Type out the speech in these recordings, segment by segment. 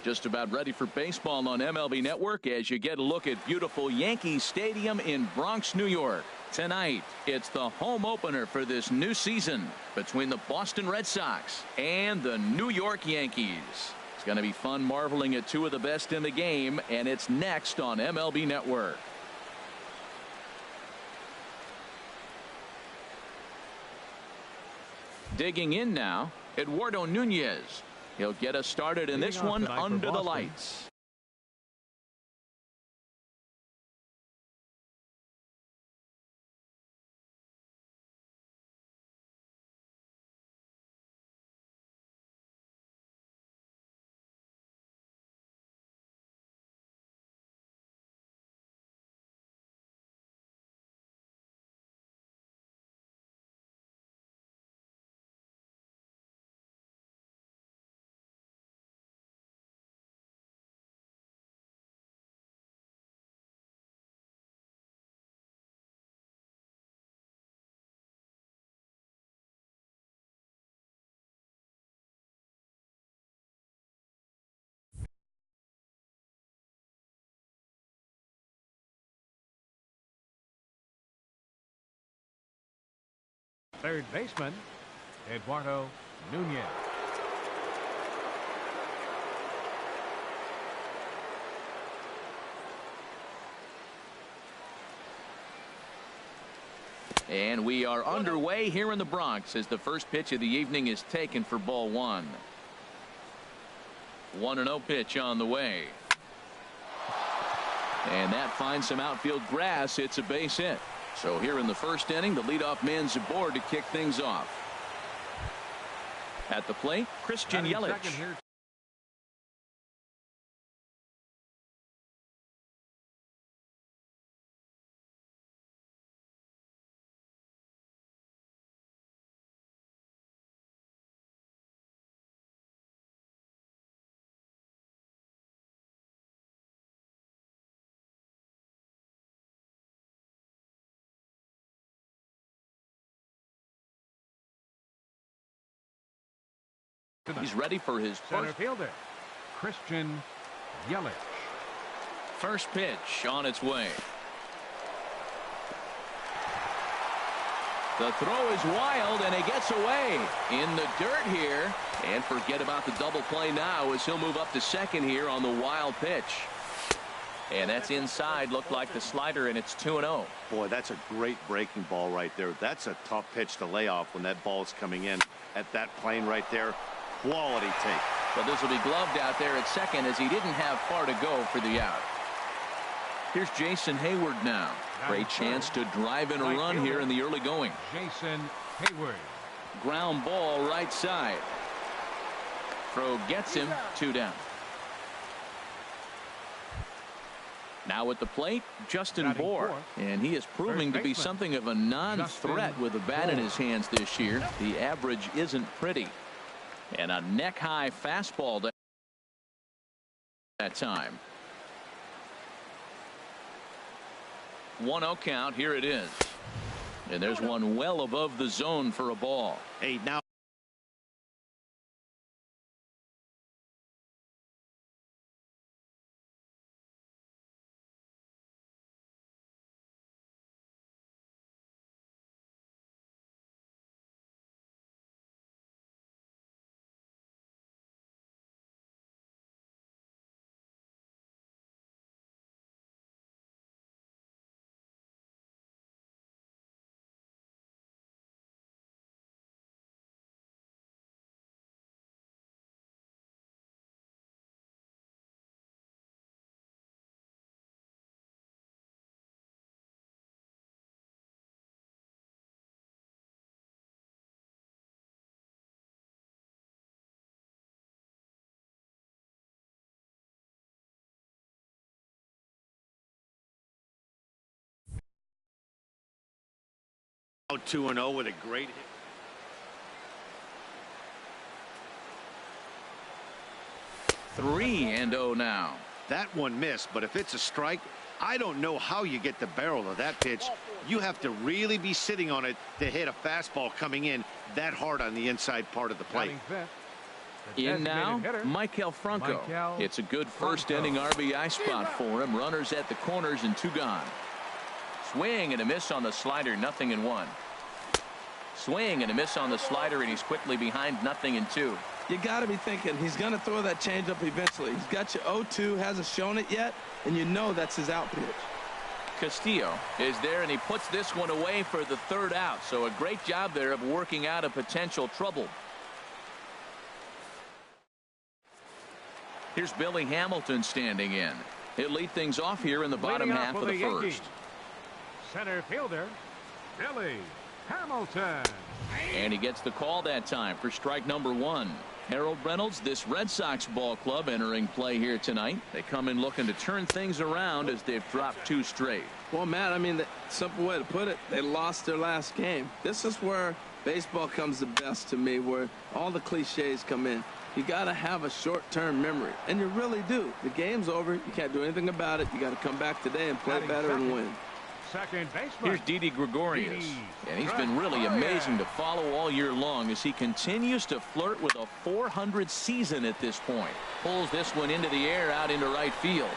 Just about ready for baseball on MLB Network as you get a look at beautiful Yankee Stadium in Bronx, New York. Tonight, it's the home opener for this new season between the Boston Red Sox and the New York Yankees. It's going to be fun marveling at two of the best in the game, and it's next on MLB Network. Digging in now, Eduardo Nunez. He'll get us started in this one under the lights. Third baseman, Eduardo Nunez. And we are underway here in the Bronx as the first pitch of the evening is taken for ball one. 1-0 pitch on the way. And that finds some outfield grass. It's a base hit. So here in the first inning, the leadoff man's aboard to kick things off. At the plate, Christian Yelich. He's ready for his center fielder, Christian Yelich. First pitch on its way. The throw is wild, and it gets away in the dirt here. And forget about the double play now as he'll move up to second here on the wild pitch. And that's inside. Looked like the slider, and it's 2-0. Boy, that's a great breaking ball right there. That's a tough pitch to lay off when that ball's coming in at that plane right there. Quality take. But this will be gloved out there at second as he didn't have far to go for the out. Here's Jason Hayward now. Great chance to drive in a run here in the early going. Jason Hayward. Ground ball right side. Throw gets him, 2 down. Now at the plate, Justin Bour, and he is proving to be something of a non-threat with a bat in his hands this year. The average isn't pretty. And a neck-high fastball that time. 1-0 count. Here it is. And there's one well above the zone for a ball. Hey, now. Out 2-0 with a great hit. Three and 0 now. That one missed, but if it's a strike, I don't know how you get the barrel of that pitch. You have to really be sitting on it to hit a fastball coming in that hard on the inside part of the plate. In now, Michael Franco. It's a good first-inning RBI spot for him. Runners at the corners and 2 gone. Swing and a miss on the slider, 0-1. Swing and a miss on the slider, and he's quickly behind 0-2. You got to be thinking he's going to throw that changeup eventually. He's got you 0-2, hasn't shown it yet, and you know that's his out pitch. Castillo is there, and he puts this one away for the 3rd out. So a great job there of working out a potential trouble. Here's Billy Hamilton standing in. He'll lead things off here in the bottom half of the first. Center fielder, Billy Hamilton. And he gets the call that time for strike number 1. Harold Reynolds, this Red Sox ball club entering play here tonight. They come in looking to turn things around as they've dropped 2 straight. Well, Matt, I mean, the simple way to put it, they lost their last game. This is where baseball comes the best to me, where all the cliches come in. You got to have a short-term memory, and you really do. The game's over. You can't do anything about it. You got to come back today and play better and win. Second baseman. Here's Didi Gregorius, and he's been really amazing to follow all year long as he continues to flirt with a 400 season at this point. Pulls this one into the air out into right field.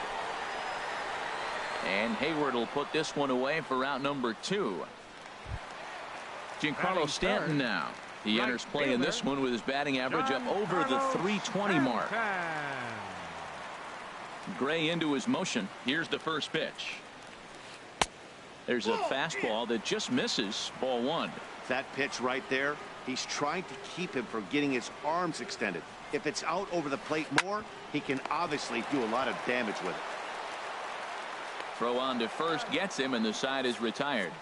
And Hayward will put this one away for out number 2. Giancarlo Stanton now. He enters play in this one with his batting average up over the 320 mark. Gray into his motion. Here's the first pitch. There's a fastball that just misses. Ball 1. That pitch right there, he's trying to keep him from getting his arms extended. If it's out over the plate more, he can obviously do a lot of damage with it. Throw on to first gets him, and the side is retired.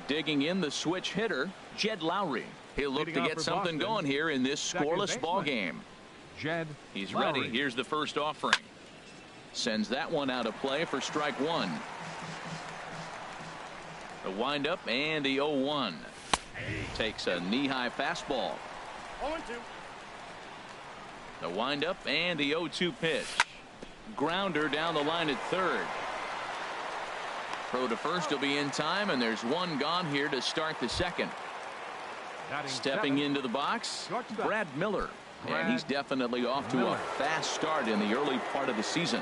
Digging in the switch hitter, Jed Lowry. He'll look to get something going here in this scoreless ball game. Jed He's Lowry. ready. Here's the first offering. Sends that one out of play for strike 1. The windup and the 0-1. Takes a knee-high fastball. 0-2. The windup and the 0-2 pitch. Grounder down the line at third. Throw to first will be in time, and there's one gone here to start the second. Stepping into the box, Brad Miller. And he's definitely off to a fast start in the early part of the season.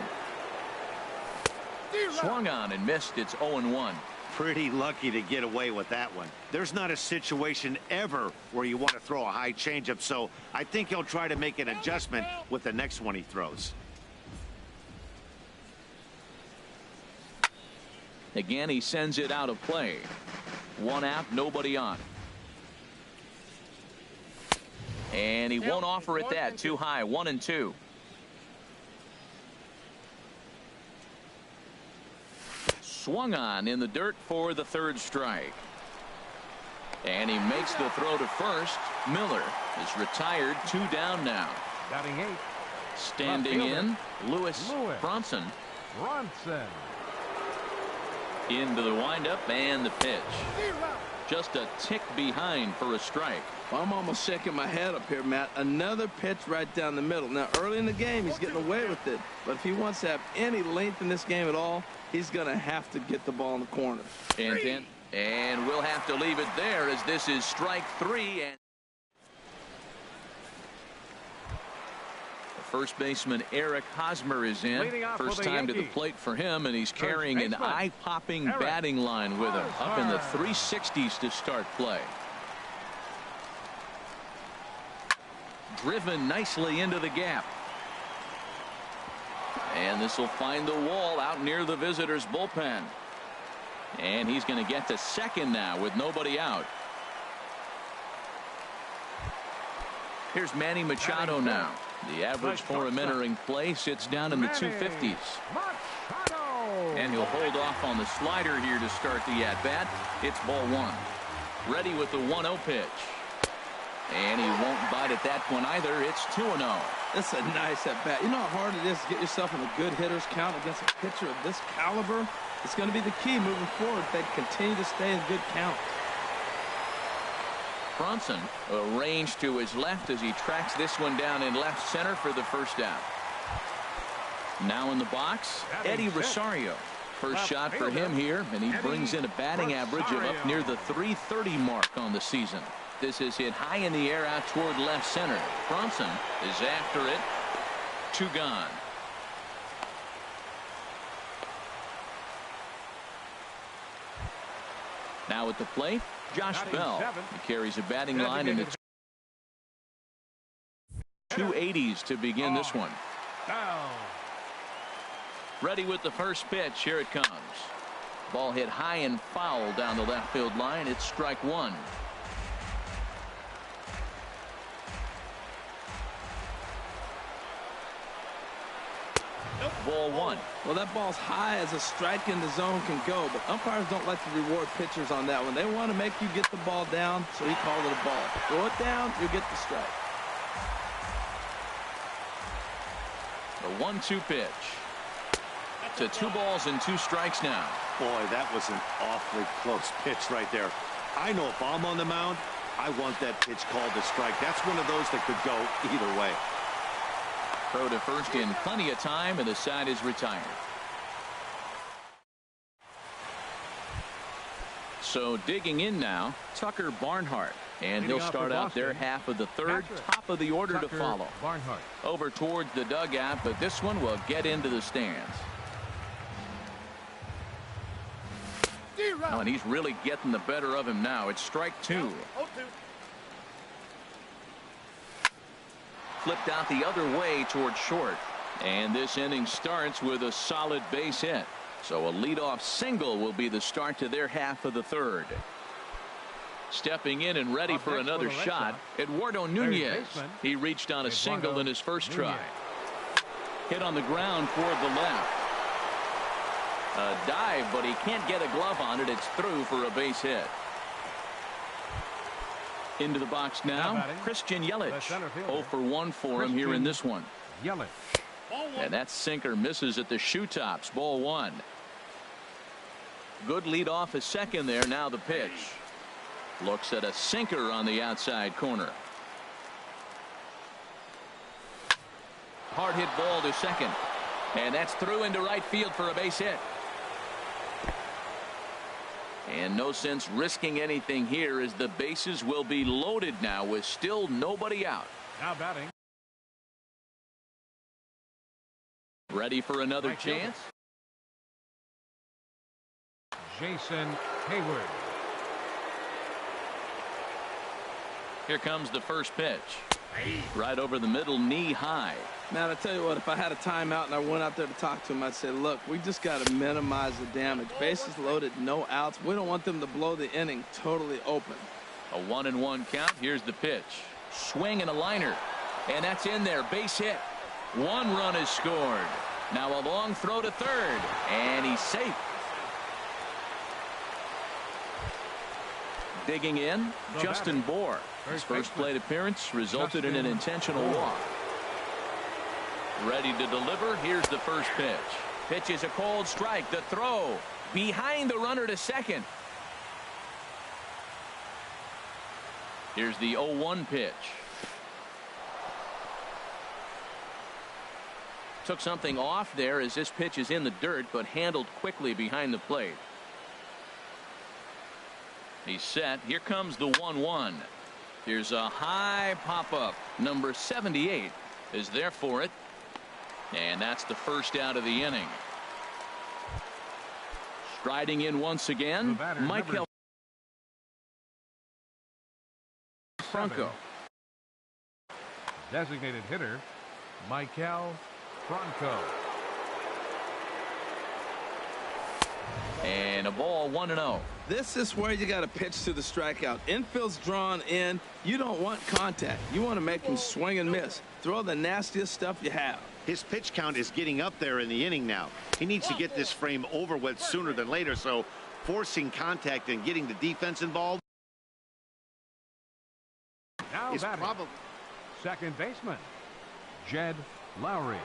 Swung on and missed. It's 0-1. Pretty lucky to get away with that one. There's not a situation ever where you want to throw a high changeup, so I think he'll try to make an adjustment with the next one he throws. Again, he sends it out of play. 1 out, nobody on. And he won't offer it that. Too high. 1-2. Swung on in the dirt for the 3rd strike. And he makes the throw to first. Miller is retired. 2 down now. Batting 8. Standing in, Lewis Bronson. Into the windup and the pitch. Just a tick behind for a strike. Well, I'm almost shaking my head up here, Matt. Another pitch right down the middle. Now, early in the game, he's getting away with it. But if he wants to have any length in this game at all, he's going to have to get the ball in the corner. And we'll have to leave it there as this is strike 3. And first baseman Eric Hosmer is in. First time to the plate for him, and he's carrying an eye-popping batting line with him. Up in the 360s to start play. Driven nicely into the gap. And this will find the wall out near the visitors' bullpen. And he's going to get to second now with nobody out. Here's Manny Machado now. The average for him entering play sits down in the 250s. And he'll hold off on the slider here to start the at-bat. It's ball 1. Ready with the 1-0 pitch. And he won't bite at that one either. It's 2-0. That's a nice at-bat. You know how hard it is to get yourself in a good hitter's count against a pitcher of this caliber? It's going to be the key moving forward if they continue to stay in good count. Bronson arranged to his left as he tracks this one down in left center for the first out. Now in the box, Eddie Rosario. First shot for him here, and he brings in a batting average of up near the 330 mark on the season. This is hit high in the air out toward left center. Bronson is after it. 2 gone. Now at the plate, Josh Bell. He carries a batting line in the 280s to begin this one. Ready with the first pitch. Here it comes. Ball hit high and foul down the left field line. It's strike 1. Ball 1. Well, that ball's high as a strike in the zone can go, but umpires don't like to reward pitchers on that one. They want to make you get the ball down, so he called it a ball. Throw it down, you get the strike. The 1-2 pitch. To 2 balls and 2 strikes now. Boy, that was an awfully close pitch right there. I know if I'm on the mound, I want that pitch called a strike. That's one of those that could go either way. Throw to first in plenty of time, and the side is retired. So digging in now, Tucker Barnhart. And he'll start out their half of the third. Top of the order to follow. Barnhart. Over towards the dugout, but this one will get into the stands. Oh, and he's really getting the better of him now. It's strike 2. Flipped out the other way towards short. And this inning starts with a solid base hit. So a leadoff single will be the start to their half of the third. Stepping in and ready for another shot, Eduardo Nunez. He reached on a single in his first try. Hit on the ground toward the left. A dive, but he can't get a glove on it. It's through for a base hit. Into the box now, Christian Yelich. 0 for 1 for him here in this one. Yelich. And that sinker misses at the shoe tops. Ball 1. Good lead off a second there. Now the pitch. Looks at a sinker on the outside corner. Hard hit ball to second. And that's through into right field for a base hit. And no sense risking anything here, as the bases will be loaded now with still nobody out. Now batting. Ready for another chance? Jason Hayward. Here comes the first pitch. Right over the middle, knee high. Man, I tell you what, if I had a timeout and I went out there to talk to him, I'd say, look, we just got to minimize the damage. Bases loaded, no outs. We don't want them to blow the inning totally open. A 1-1 count. Here's the pitch. Swing and a liner. And that's in there. Base hit. 1 run is scored. Now a long throw to third. And he's safe. Digging in, Justin Bohr. His first plate appearance resulted in an intentional walk. Ready to deliver. Here's the first pitch. Pitch is a cold strike. The throw behind the runner to second. Here's the 0-1 pitch. Took something off there as this pitch is in the dirt, but handled quickly behind the plate. He's set. Here comes the 1-1. Here's a high pop-up. Number 78 is there for it. And that's the first out of the inning. Striding in once again, Michael Franco. Designated hitter, Michael Franco. And a ball, 1-0. This is where you got to pitch to the strikeout. Infield's drawn in. You don't want contact. You want to make him swing and miss. Throw the nastiest stuff you have. His pitch count is getting up there in the inning now. He needs to get this frame over with sooner than later, so forcing contact and getting the defense involved Now is batting, probably... second baseman, Jed Lowry.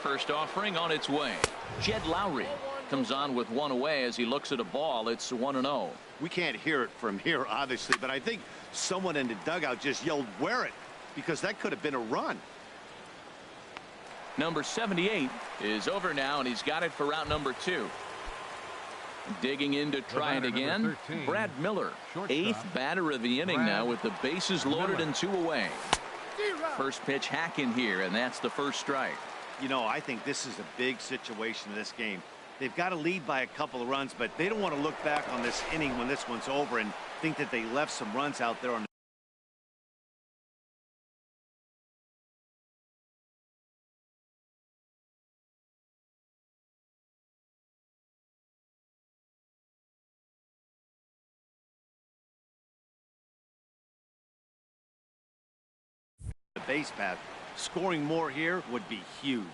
First offering on its way. Jed Lowry comes on with 1 away as he looks at a ball. It's 1-0. We can't hear it from here, obviously, but I think someone in the dugout just yelled, "Wear it," because that could have been a run. Number 78 is over now, and he's got it for route number 2. Digging in to try it again. 13, Brad Miller, shortstop. 8th batter of the inning now with the bases loaded and 2 away. First pitch hacking here, and that's the first strike. You know, I think this is a big situation in this game. They've got to lead by a couple of runs, but they don't want to look back on this inning when this one's over and think that they left some runs out there on the base path. Scoring more here would be huge.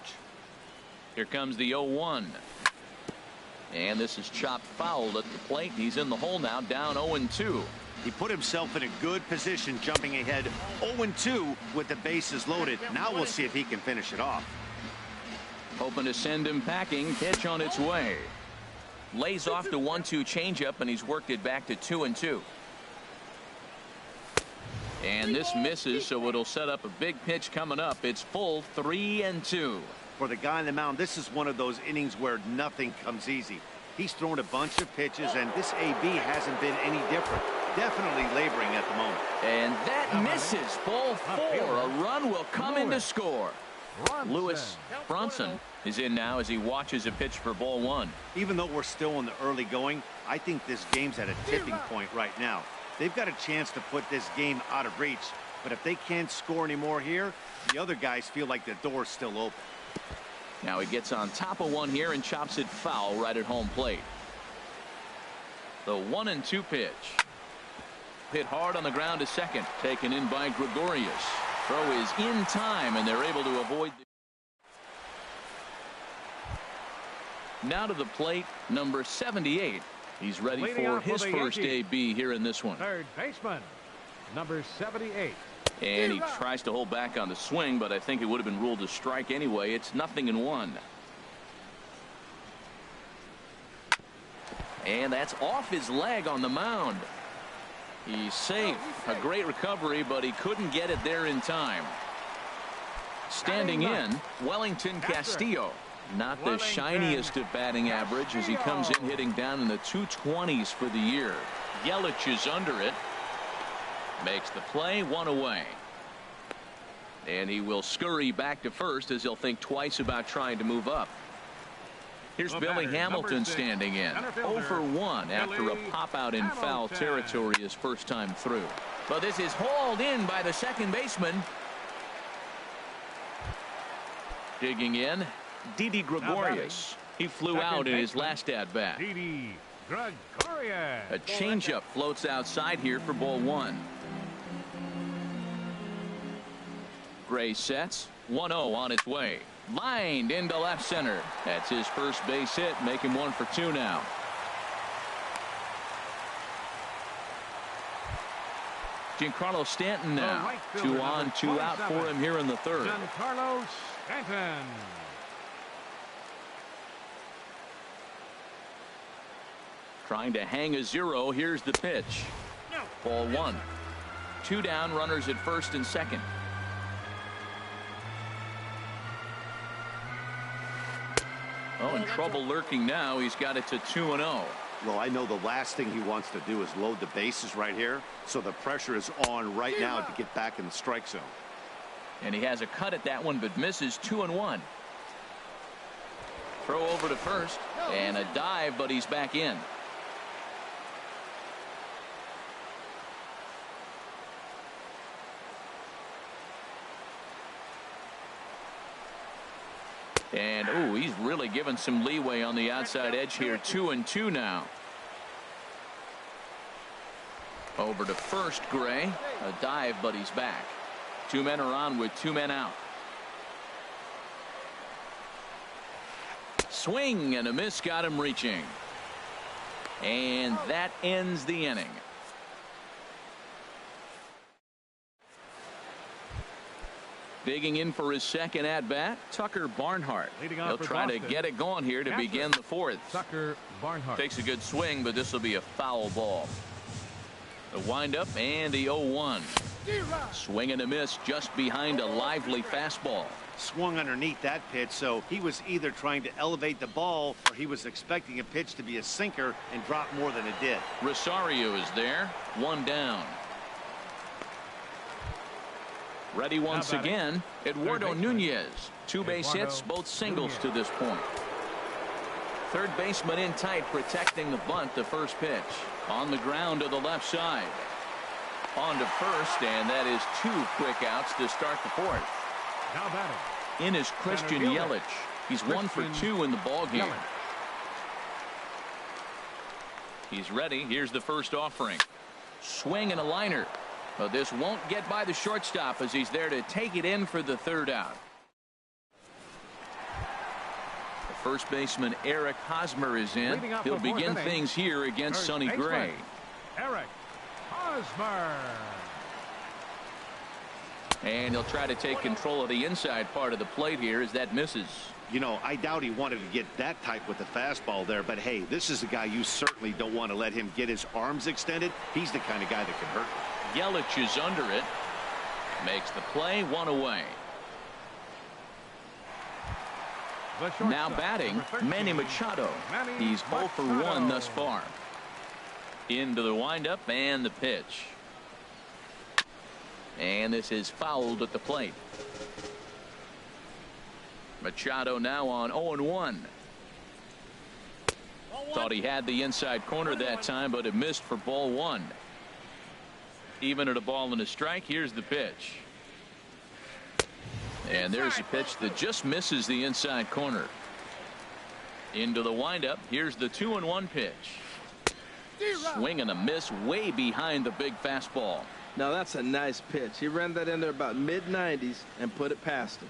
Here comes the 0-1. And this is chopped foul at the plate. He's in the hole now, down 0-2. He put himself in a good position, jumping ahead 0-2 with the bases loaded. Now we'll see if he can finish it off. Hoping to send him packing. Pitch on its way. Lays off the 1-2 changeup, and he's worked it back to 2-2. And this misses, so it'll set up a big pitch coming up. It's full 3-2. For the guy on the mound, this is one of those innings where nothing comes easy. He's thrown a bunch of pitches, and this AB hasn't been any different. Definitely laboring at the moment. And that misses. Ball 4. A run will come in to score. Lewis Bronson is in now as he watches a pitch for ball 1. Even though we're still in the early going, I think this game's at a tipping point right now. They've got a chance to put this game out of reach, but if they can't score anymore here, the other guys feel like the door's still open. Now he gets on top of one here and chops it foul right at home plate. The 1-2 pitch. Hit hard on the ground to second. Taken in by Gregorius. Throw is in time, and they're able to avoid. Now to the plate, number 78. He's ready Leading for off his for the first Yankees. AB here in this one. Third baseman, number 78. And he tries to hold back on the swing, but I think it would have been ruled a strike anyway. It's 0-1. And that's off his leg on the mound. He's safe. A great recovery, but he couldn't get it there in time. Standing in, Wellington Castillo. Not the shiniest of batting average as he comes in hitting down in the 220s for the year. Yelich is under it. Makes the play, 1 away. And he will scurry back to first as he'll think twice about trying to move up. Here's Billy Hamilton standing in. 0 for 1 after a pop out in foul territory his first time through. But this is hauled in by the second baseman. Digging in, Didi Gregorius. He flew out in his last at bat. Didi Gregorius. A changeup floats outside here for ball 1. Gray sets. 1-0 on its way. Lined into left center. That's his first base hit. Make him 1 for 2 now. Giancarlo Stanton now. 2 on, 2 out for him here in the third. Giancarlo Stanton. Trying to hang a 0. Here's the pitch. Ball 1. 2 down, runners at first and second. Oh, and trouble lurking now. He's got it to 2-0. Well, I know the last thing he wants to do is load the bases right here, so the pressure is on right now to get back in the strike zone. And he has a cut at that one, but misses. 2-1. Throw over to first, and a dive, but he's back in. And, ooh, he's really given some leeway on the outside edge here. 2-2 now. Over to first, Gray. A dive, but he's back. 2 men are on with 2 men out. Swing and a miss got him reaching. And that ends the inning. Digging in for his second at bat, Tucker Barnhart. He'll try to get it going here to begin the fourth. Tucker Barnhart Takes a good swing, but this will be a foul ball. The windup and the 0-1. Swing and a miss just behind a lively fastball. Swung underneath that pitch, so he was either trying to elevate the ball or he was expecting a pitch to be a sinker and drop more than it did. Rosario is there. One down. Ready once again, Eduardo Nunez. Two base hits, both singles to this point. Third baseman in tight, protecting the bunt. The first pitch on the ground to the left side. On to first, and that is two quick outs to start the fourth. Now batting. In is Christian Yelich. He's 1 for 2 in the ball game. He's ready. Here's the first offering. Swing and a liner. But this won't get by the shortstop as he's there to take it in for the third out. The first baseman Eric Hosmer is in. He'll begin things here against Sonny Gray. Eric Hosmer. And he'll try to take control of the inside part of the plate here as that misses. You know, I doubt he wanted to get that type with the fastball there, but hey, this is a guy you certainly don't want to let him get his arms extended. He's the kind of guy that can hurt. Yelich is under it. Makes the play, one away. Now batting, Manny Machado. He's 0 for 1 thus far. Into the windup and the pitch. And this is fouled at the plate. Machado now on 0-1. Thought he had the inside corner that time, but it missed for ball one. Even at a ball and a strike, here's the pitch. And there's a pitch that just misses the inside corner. Into the windup, here's the 2-1 pitch. Swing and a miss way behind the big fastball. Now that's a nice pitch. He ran that in there about mid-90s and put it past him.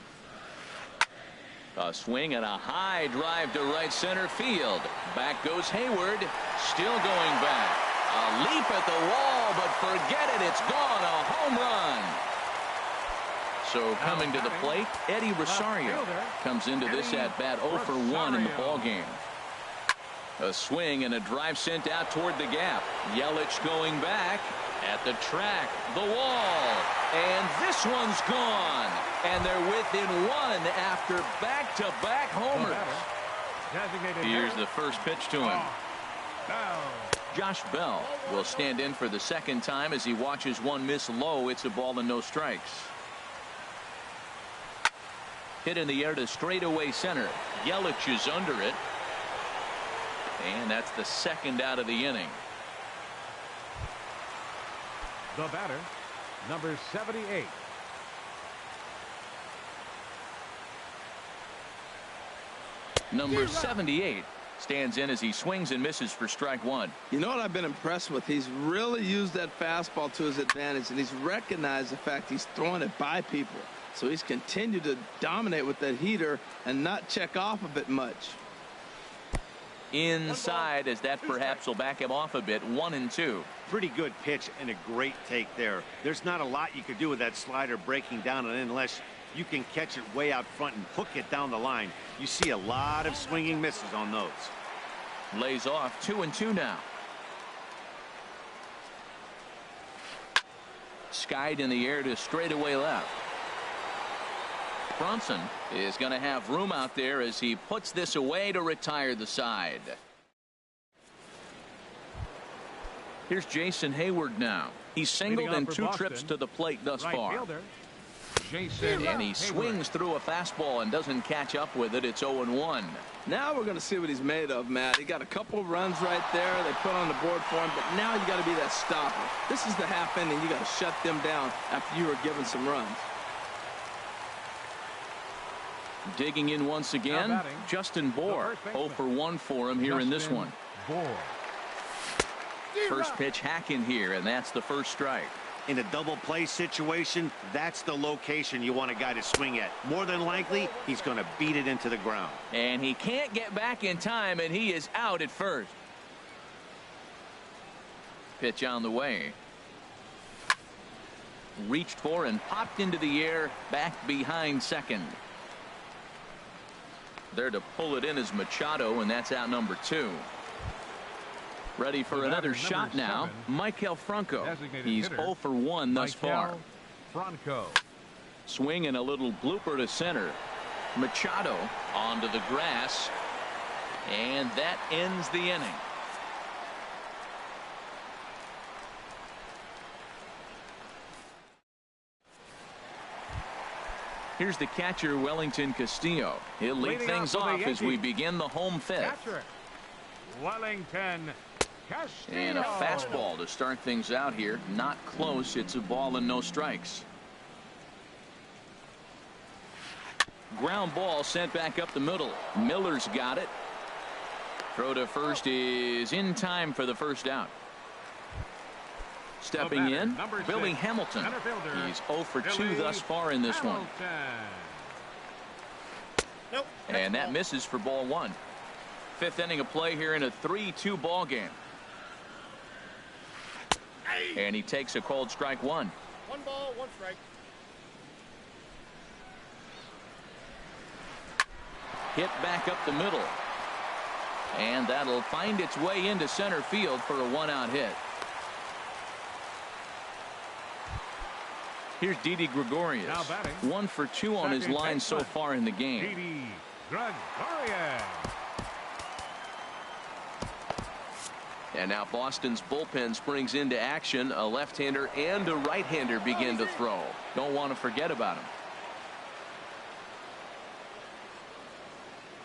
A swing and a high drive to right center field. Back goes Hayward. Still going back. A leap at the wall, but forget it. It's gone. A home run. So coming to the plate, Eddie Rosario comes into this at bat 0 for 1 in the ball game. A swing and a drive sent out toward the gap. Yelich going back at the track, the wall, and this one's gone. And they're within one after back-to-back homers. Here's the first pitch to him. Josh Bell will stand in for the second time as he watches one miss low. It's a ball and no strikes. Hit in the air to straightaway center. Yelich is under it. And that's the second out of the inning. The batter, number 78. Number 78 stands in as he swings and misses for strike one. You know what I've been impressed with? He's really used that fastball to his advantage, and he's recognized the fact he's throwing it by people. So he's continued to dominate with that heater and not check off a bit much. Inside, as that perhaps will back him off a bit. 1-2. Pretty good pitch and a great take there. There's not a lot you could do with that slider breaking down unless you can catch it way out front and hook it down the line. You see a lot of swinging misses on those. Lays off. 2-2 now. Skied in the air to straightaway left. Bronson is going to have room out there as he puts this away to retire the side. Here's Jason Hayward now. He's singled in 2 trips to the plate thus far. And he swings through a fastball and doesn't catch up with it. It's 0-1. Now we're going to see what he's made of, Matt. He got a couple of runs right there. They put on the board for him, but now you got to be that stopper. This is the half inning. You got to shut them down after you were given some runs. Digging in once again, Justin Bour. 0 for 1 for him here in this one. First pitch hack in here, and that's the first strike. In a double play situation, that's the location you want a guy to swing at. More than likely, he's going to beat it into the ground. And he can't get back in time, and he is out at first. Pitch on the way. Reached for and popped into the air, back behind second. There to pull it in is Machado, and that's out number 2. Ready for another shot now. Michael Franco. He's 0 for 1 thus far. Franco. Swing and a little blooper to center. Machado onto the grass. And that ends the inning. Here's the catcher, Wellington Castillo. He'll lead things off as we begin the home fifth. Catcher, Wellington Castillo. And a fastball to start things out here. Not close. It's a ball and no strikes. Ground ball sent back up the middle. Miller's got it. Throw to first is in time for the first out. Stepping in, Billy Hamilton. He's 0 for 2 thus far in this one. Nope. And that misses for ball one. Fifth inning of play here in a 3-2 ball game. And he takes a called strike one. 1 ball, 1 strike. Hit back up the middle. And that'll find its way into center field for a 1-out hit. Here's Didi Gregorius. 1 for 2 on his line so far in the game. Didi Gregorius. And now Boston's bullpen springs into action. A left-hander and a right-hander begin to throw. Don't want to forget about him.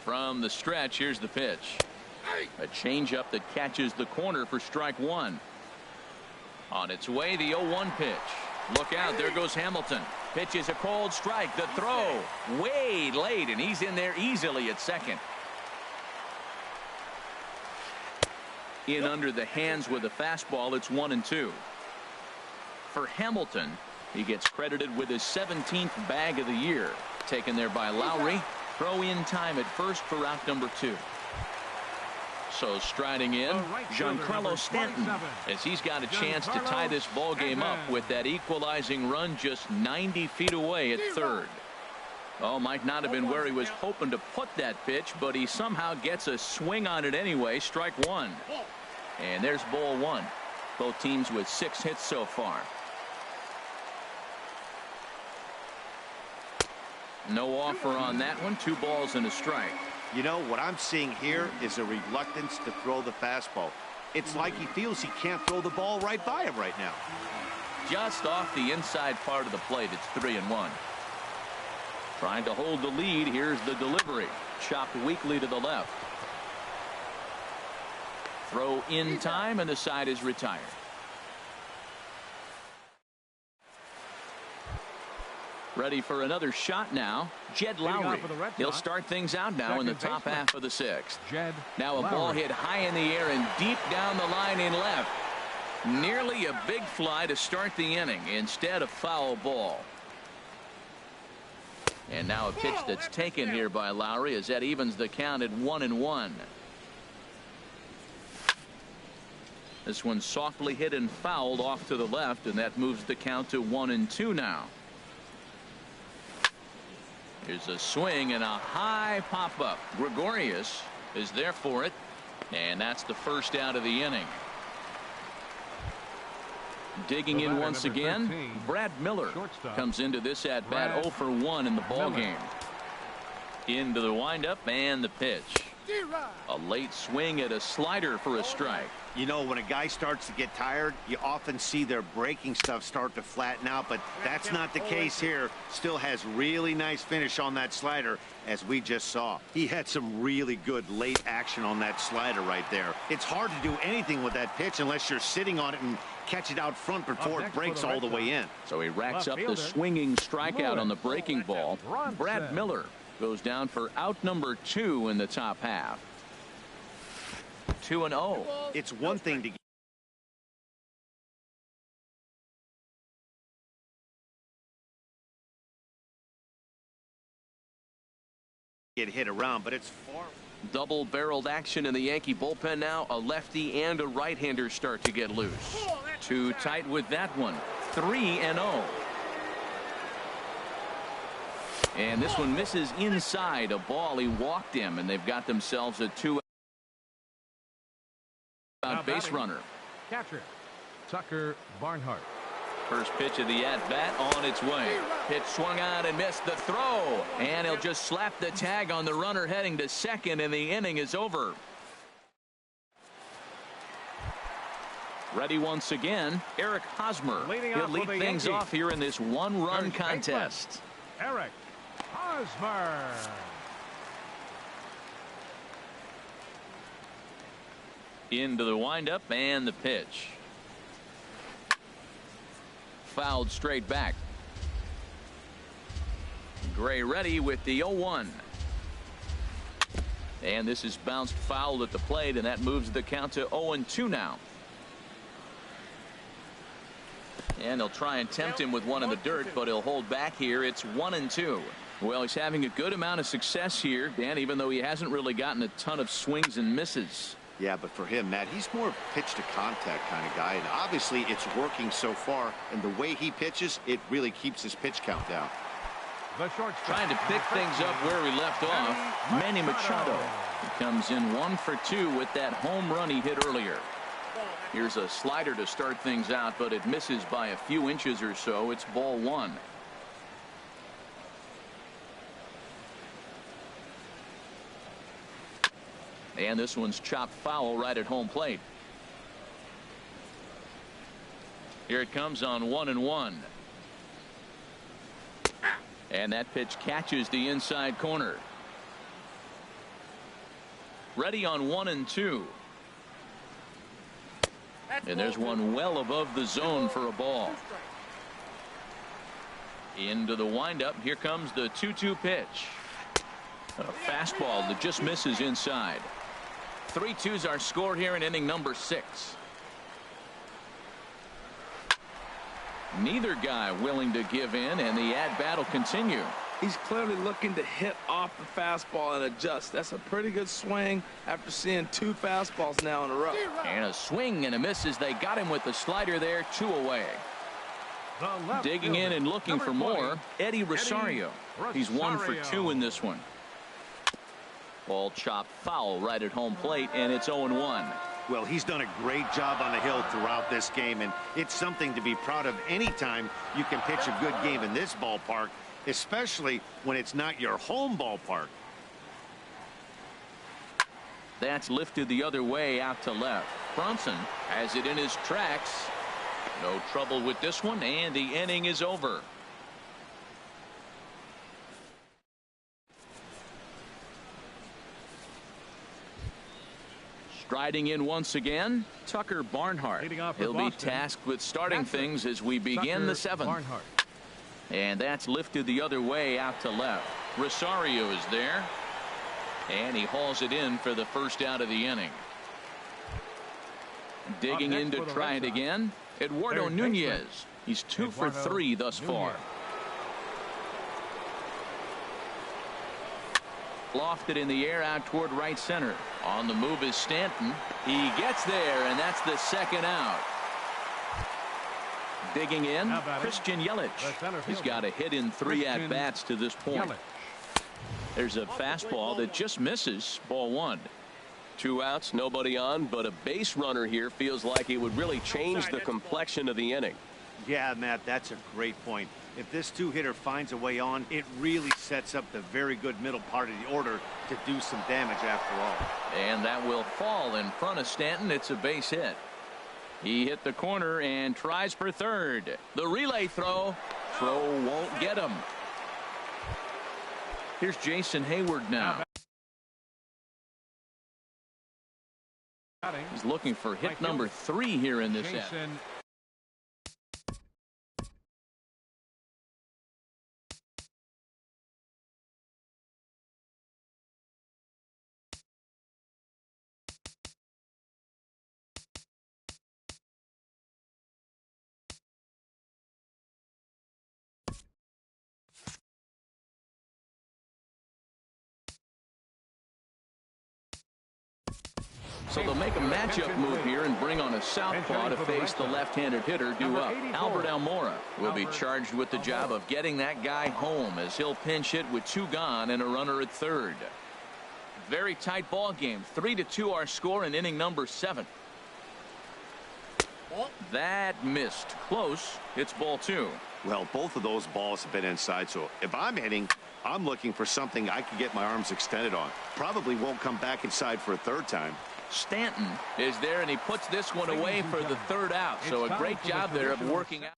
From the stretch, here's the pitch. A changeup that catches the corner for strike one. On its way, the 0-1 pitch. Look out, there goes Hamilton. Pitch is a cold strike. The throw way late, and he's in there easily at second. In under the hands with a fastball, it's 1-2. For Hamilton, he gets credited with his 17th bag of the year. Taken there by Lowry. Throw in time at first for out number 2. So striding in, Giancarlo Stanton, as he's got a chance to tie this ball game up with that equalizing run just 90 feet away at third. Oh, might not have been where he was hoping to put that pitch, but he somehow gets a swing on it anyway. Strike one. And there's ball one. Both teams with 6 hits so far. No offer on that one. 2 balls and a strike. You know, what I'm seeing here is a reluctance to throw the fastball. It's like he feels he can't throw the ball right by him right now. Just off the inside part of the plate. It's 3-1. Trying to hold the lead. Here's the delivery. Chopped weakly to the left. Throw in time, and the side is retired. Ready for another shot now. Jed Lowry. He'll start things out now in the top half of the 6th. Now a ball hit high in the air and deep down the line in left. Nearly a big fly to start the inning. Instead, a foul ball. And now a pitch that's taken here by Lowry as that evens the count at 1-1. This one softly hit and fouled off to the left, and that moves the count to 1-2 now. Here's a swing and a high pop-up. Gregorius is there for it, and that's the first out of the inning. Digging in once again, Brad Miller comes into this at-bat 0 for 1 in the ball game. Into the windup and the pitch. A late swing at a slider for a strike. You know, when a guy starts to get tired, you often see their breaking stuff start to flatten out, but that's not the case here. Still has really nice finish on that slider, as we just saw. He had some really good late action on that slider right there. It's hard to do anything with that pitch unless you're sitting on it and catch it out front before it breaks all the way in. So he racks up the swinging strikeout on the breaking ball. Brad Miller goes down for out number 2 in the top half. 2-0. It's one thing to get hit around, but it's far. Double-barreled action in the Yankee bullpen now. A lefty and a right-hander start to get loose. Too tight with that one. 3-0. And this one misses inside. A ball he walked him, and they've got themselves a 2-out base runner. Catcher, Tucker Barnhart. First pitch of the at-bat on its way. Pitch swung out and missed the throw. And he'll just slap the tag on the runner heading to second, and the inning is over. Ready once again, Eric Hosmer. He'll lead things off here in this one-run contest. Eric Hosmer. Into the windup and the pitch. Fouled straight back. Gray ready with the 0-1. And this is bounced foul at the plate, and that moves the count to 0-2 now. And they'll try and tempt him with one in the dirt, but he'll hold back here. It's 1-2. Well, he's having a good amount of success here, Dan, even though he hasn't really gotten a ton of swings and misses. Yeah, but for him, Matt, he's more pitch to contact kind of guy, and obviously it's working so far, and the way he pitches, it really keeps his pitch count down. Trying to pick things up where we left off, Manny Machado. He comes in 1 for 2 with that home run he hit earlier. Here's a slider to start things out, but it misses by a few inches or so. It's ball 1. And this one's chopped foul right at home plate. Here it comes on 1-1. And that pitch catches the inside corner. Ready on 1-2. And there's one well above the zone for a ball. Into the windup. Here comes the 2-2 pitch. A fastball that just misses inside. 3-2's our score here in inning number 6. Neither guy willing to give in, and the at-bat will continue. He's clearly looking to hit off the fastball and adjust. That's a pretty good swing after seeing 2 fastballs now in a row. And a swing and a miss as they got him with the slider there, 2 away. Digging in and looking for more, Eddie Rosario. He's 1 for 2 in this one. Ball chopped foul right at home plate, and it's 0-1. Well, he's done a great job on the hill throughout this game, and it's something to be proud of anytime you can pitch a good game in this ballpark, especially when it's not your home ballpark. That's lifted the other way out to left. Bronson has it in his tracks. No trouble with this one, and the inning is over. Striding in once again, Tucker Barnhart. He'll be tasked with starting things as we begin the 7th. And that's lifted the other way out to left. Rosario is there. And he hauls it in for the first out of the inning. Digging in to try it again, Eduardo Nunez. He's 2 for 3 thus far. Lofted in the air out toward right center. On the move is Stanton. He gets there, and that's the second out. Digging in, Christian Yelich. He's got a hit in 3 at-bats to this point. There's a fastball that just misses, ball 1. 2 outs, nobody on, but a base runner here feels like it would really change the complexion of the inning. Yeah, Matt, that's a great point. If this 2-hitter finds a way on, it really sets up the very good middle part of the order to do some damage after all. And that will fall in front of Stanton. It's a base hit. He hit the corner and tries for third. The relay throw. Throw won't get him. Here's Jason Hayward now. He's looking for hit number 3 here in this set. So they'll make a matchup move here and bring on a southpaw to face the left-handed hitter due up. Albert Almora will be charged with the job of getting that guy home as he'll pinch hit with 2 gone and a runner at third. Very tight ball game. 3-2 our score in inning number 7. That missed. Close. It's ball 2. Well, both of those balls have been inside, so if I'm hitting, I'm looking for something I can get my arms extended on. Probably won't come back inside for a third time. Stanton is there, and he puts this one away for the 3rd out. So a great job there of working out.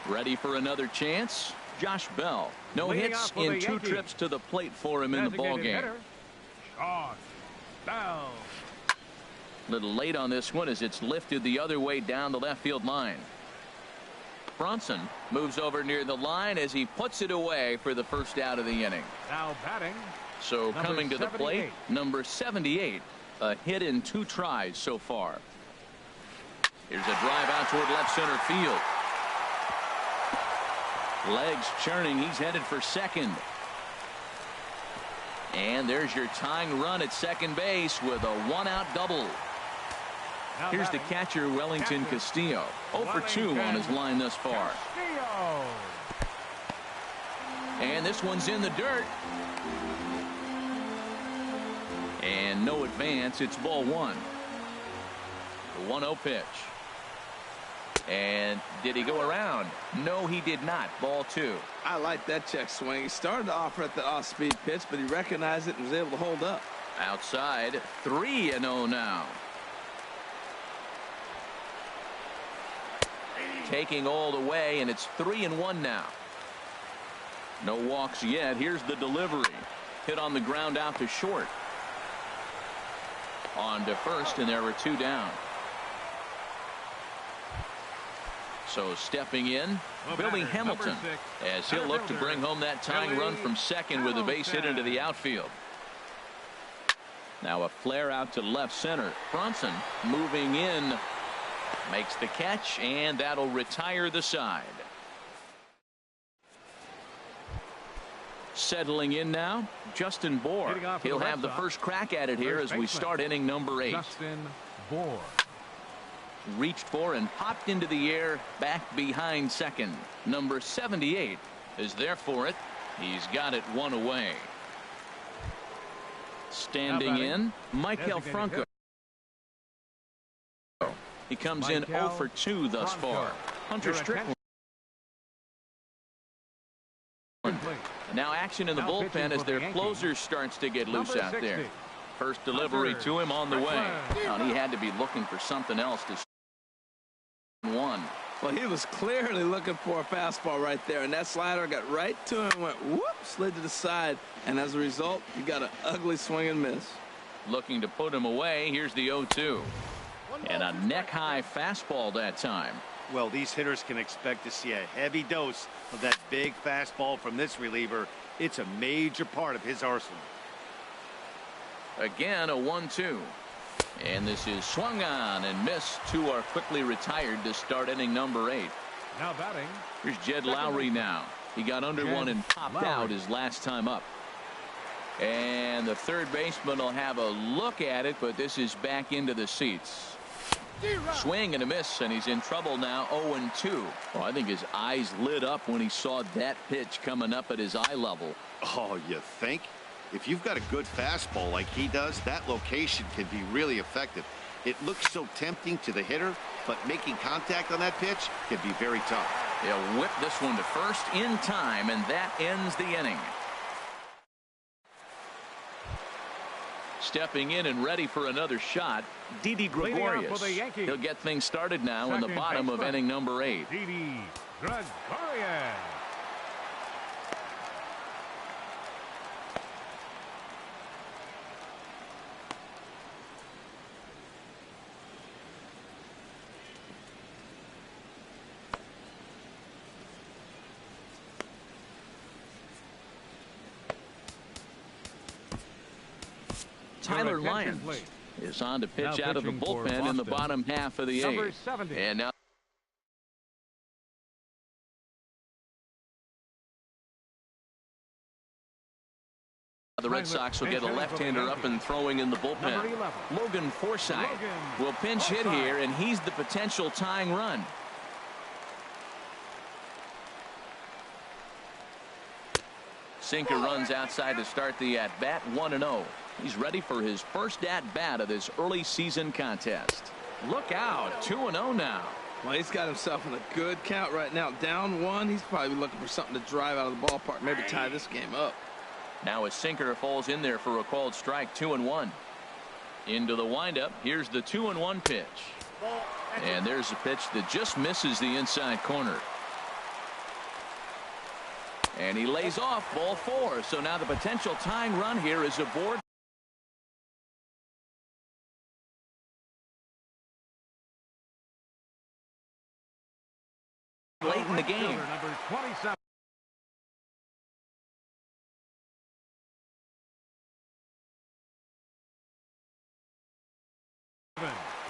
Ready for another chance? Josh Bell. No hits in 2 trips to the plate for him in the ballgame. Josh Bell. Little late on this one as it's lifted the other way down the left field line. Bronson moves over near the line as he puts it away for the 1st out of the inning. Now batting. So coming to the plate, number 78, a hit in 2 tries so far. Here's a drive out toward left center field. Legs churning. He's headed for second. And there's your tying run at second base with a 1-out double. Here's the catcher, Wellington Castillo. 0 for 2 on his line thus far. And this one's in the dirt. And no advance. It's ball 1. The 1-0 pitch. And did he go around? No, he did not. Ball 2. I like that check swing. He started off at the off-speed pitch, but he recognized it and was able to hold up. Outside, 3-0 now. Taking all the way, and it's 3-1 now. No walks yet. Here's the delivery. Hit on the ground out to short. On to first, and there were 2 down. So stepping in, Billy Hamilton, as he'll look to bring home that tying run from second with a base hit into the outfield. Now a flare out to left center. Bronson moving in, makes the catch, and that'll retire the side. Settling in now, Justin Bour. He'll have the first crack at it here as we start inning number 8. Justin Bour. Reached for and popped into the air back behind second. Number 78 is there for it. He's got it 1 away. Standing in, Michael Franco. He comes in 0 for 2 thus far. Hunter Strickland. Now action in the bullpen as their closer starts to get loose out there. First delivery to him on the way. And he had to be looking for something else to 1. Well, he was clearly looking for a fastball right there, and that slider got right to him, went whoop, slid to the side, and as a result, you got an ugly swing and miss. Looking to put him away. Here's the 0-2. And a neck-high fastball that time. Well, these hitters can expect to see a heavy dose of that big fastball from this reliever. It's a major part of his arsenal. Again, a 1-2. And this is swung on and missed. 2 are quickly retired to start inning number 8. Now batting. Here's Jed Lowry now. He got under one and popped out his last time up. And the third baseman will have a look at it, but this is back into the seats. Swing and a miss, and he's in trouble now. 0-2. Well, I think his eyes lit up when he saw that pitch coming up at his eye level. Oh, you think? If you've got a good fastball like he does, that location can be really effective. It looks so tempting to the hitter, but making contact on that pitch can be very tough. He'll whip this one to first in time, and that ends the inning. Stepping in and ready for another shot, Didi Gregorius. He'll get things started now in the bottom of inning number 8. Didi Gregorius. Tyler Lyons is on to pitch out of the bullpen in the bottom half of the 8th. And now the Red Sox will get a left-hander up and throwing in the bullpen. Logan Forsythe will pinch hit here, and he's the potential tying run. Sinker runs outside to start the at-bat, 1-0. He's ready for his first at-bat of this early season contest. Look out, 2-0 now. Well, he's got himself in a good count right now. Down one, he's probably looking for something to drive out of the ballpark, maybe tie this game up. Now a sinker falls in there for a called strike, 2-1. Into the windup, here's the 2-1 pitch. And there's a pitch that just misses the inside corner. And he lays off, ball 4. So now the potential tying run here is aboard. Late in the game. Number 27.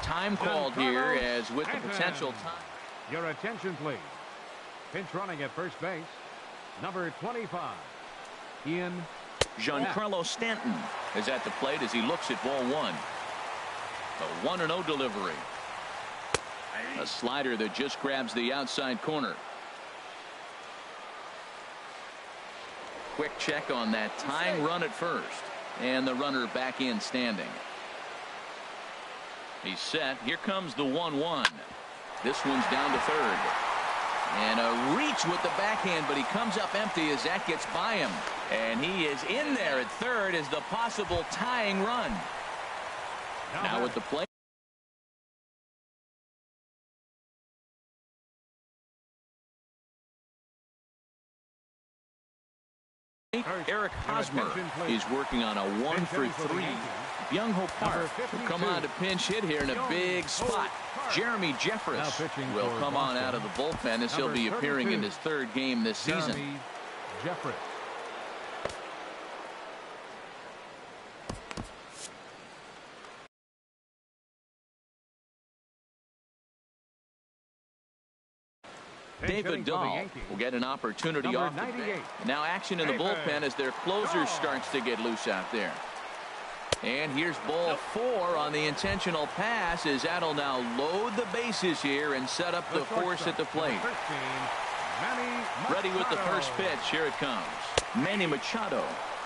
Time called here as with the potential time. Your attention, please. Pinch running at first base. Number 25. Ian Giancarlo Stanton is at the plate as he looks at ball 1. A 1-0 delivery. A slider that just grabs the outside corner. Quick check on that tying run at first. And the runner back in standing. He's set. Here comes the 1-1. This one's down to third. And a reach with the backhand, but he comes up empty as that gets by him. And he is in there at third as the possible tying run. Now with the play. Eric Hosmer is working on a 1-for-3. Byung-Ho Park will come on to pinch hit here in a big spot. Jeremy Jeffress will come on out of the bullpen as he'll be appearing in his third game this season. Jeffress. David Dahl will get an opportunity off the bench. Now action in the bullpen as their closer starts to get loose out there. And here's ball 4 on the intentional pass as that'll now load the bases here and set up the force at the plate. Ready with the first pitch. Here it comes. Manny Machado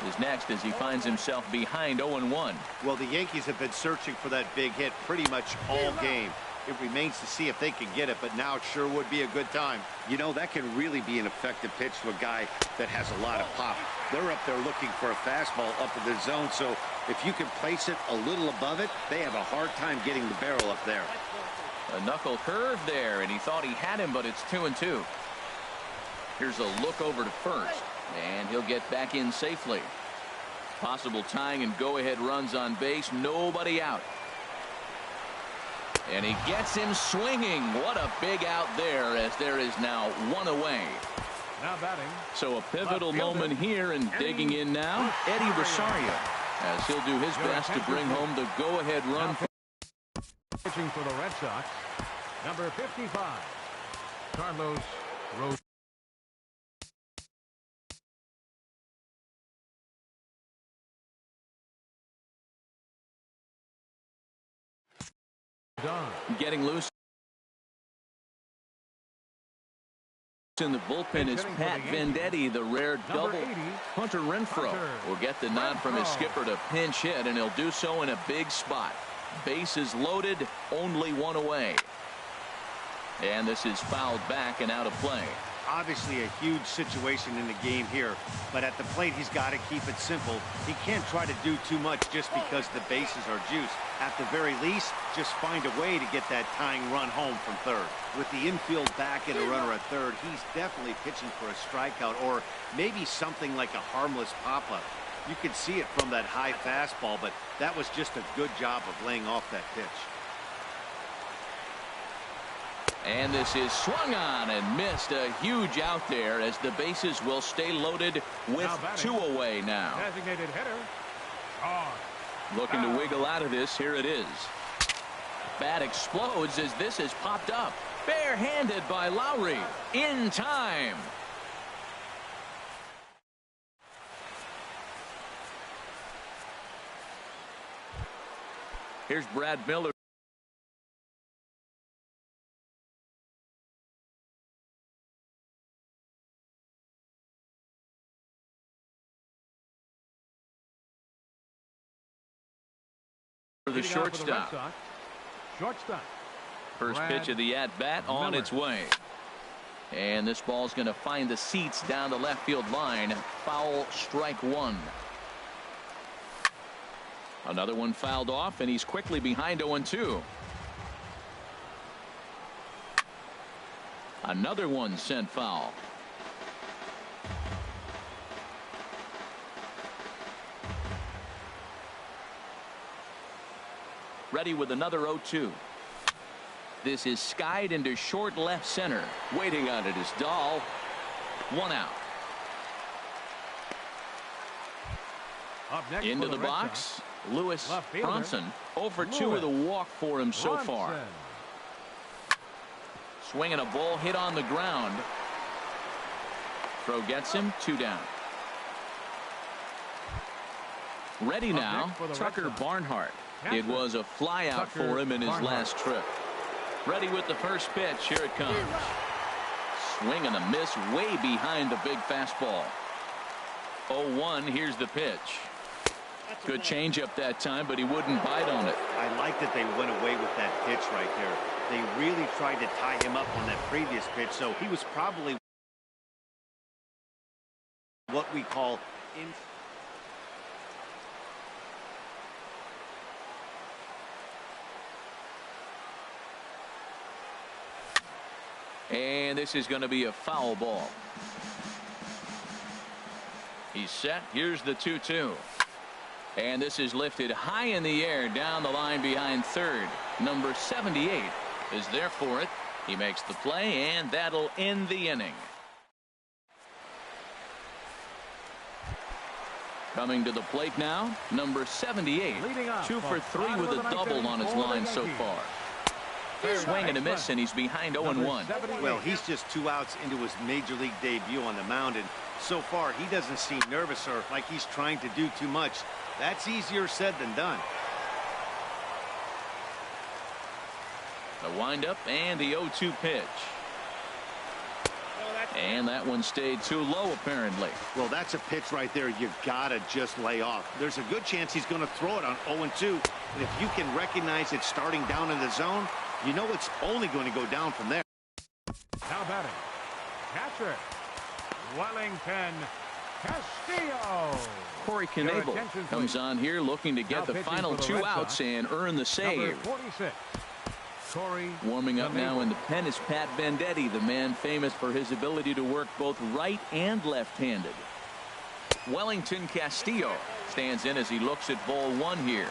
is next as he finds himself behind 0-1. Well, the Yankees have been searching for that big hit pretty much all game. It remains to see if they can get it, but now it sure would be a good time. You know, that can really be an effective pitch to a guy that has a lot of pop. They're up there looking for a fastball up in the zone, so if you can place it a little above it, they have a hard time getting the barrel up there. A knuckle curve there, and he thought he had him, but it's 2-2. Here's a look over to first, and he'll get back in safely. Possible tying and go-ahead runs on base, nobody out. And he gets him swinging. What a big out there as there is now one away. Now batting. So a pivotal moment here, and digging in now, Eddie Rosario, as he'll do his best to bring home the go-ahead run. Pitching for the Red Sox, number 55, Carlos Rodon. Getting loose in the bullpen is Pat Venditti, the rare double. Hunter Renfroe will get the nod from his skipper to pinch hit, and he'll do so in a big spot. Bases loaded, only one away. And this is fouled back and out of play. Obviously a huge situation in the game here, but at the plate he's got to keep it simple. He can't try to do too much just because the bases are juiced. At the very least, just find a way to get that tying run home from third. With the infield back and a runner at third, he's definitely pitching for a strikeout or maybe something like a harmless pop-up. You can see it from that high fastball, but that was just a good job of laying off that pitch. And this is swung on and missed. A huge out there as the bases will stay loaded with two away now. Designated hitter. Looking to wiggle out of this. Here it is. Bat explodes as this has popped up. Barehanded by Lowry. In time. Here's Brad Miller. for the shortstop. Shortstop. First pitch of the at-bat on its way. And this ball's going to find the seats down the left field line. Foul, strike one. Another one fouled off, and he's quickly behind 0-2. Another one sent foul. Ready with another 0-2. This is skied into short left center. Waiting on it is Dahl. One out. Into the box. Lewis Bronson. 0-for-2 with a walk for him so far. Swinging a ball hit on the ground. Throw gets him. 2 down. Ready now. Tucker Barnhart. It was a flyout for him in his last trip. Ready with the first pitch. Here it comes. Swing and a miss way behind the big fastball. 0-1. Here's the pitch. Good changeup that time, but he wouldn't bite on it. I like that they went away with that pitch right there. They really tried to tie him up on that previous pitch, so he was probably what we call in. And this is going to be a foul ball. He's set. Here's the 2-2. And this is lifted high in the air down the line behind third. Number 78 is there for it. He makes the play, and that'll end the inning. Coming to the plate now, number 78. 2 for 3 with a double on his line so far. Swing and a miss, and he's behind 0-1. Well, he's just 2 outs into his major league debut on the mound, and so far he doesn't seem nervous or like he's trying to do too much. That's easier said than done. The windup and the 0-2 pitch. And that one stayed too low, apparently. Well, that's a pitch right there you gotta just lay off. There's a good chance he's going to throw it on 0-2. And if you can recognize it starting down in the zone, you know it's only going to go down from there. Now batting, catcher, Wellington Castillo. Corey Knebel comes on here looking to get the final 2 outs and earn the save. 46. Warming up now in the pen is Pat Venditti, the man famous for his ability to work both right and left-handed. Wellington Castillo stands in as he looks at ball 1 here.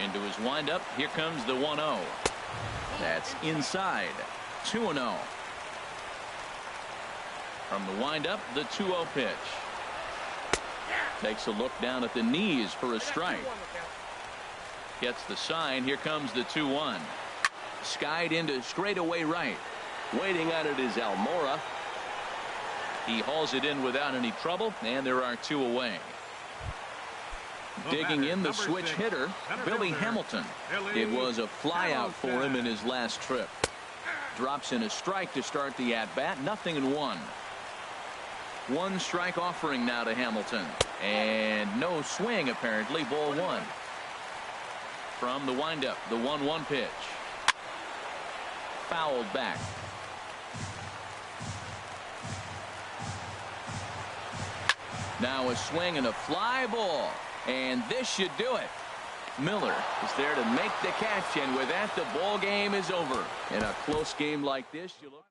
Into his windup. Here comes the 1-0. That's inside. 2-0. From the windup, the 2-0 pitch. Takes a look down at the knees for a strike. Gets the sign. Here comes the 2-1. Skied into straightaway right. Waiting on it is Almora. He hauls it in without any trouble, and there are 2 away. Digging in the switch hitter, Billy Hamilton. It was a flyout for him in his last trip. Drops in a strike to start the at-bat. 0-1. 1 strike offering now to Hamilton. And no swing, apparently. Ball 1. From the windup, the 1-1 pitch. Fouled back. Now a swing and a fly ball. And this should do it. Miller is there to make the catch, and with that, the ball game is over. In a close game like this, you look.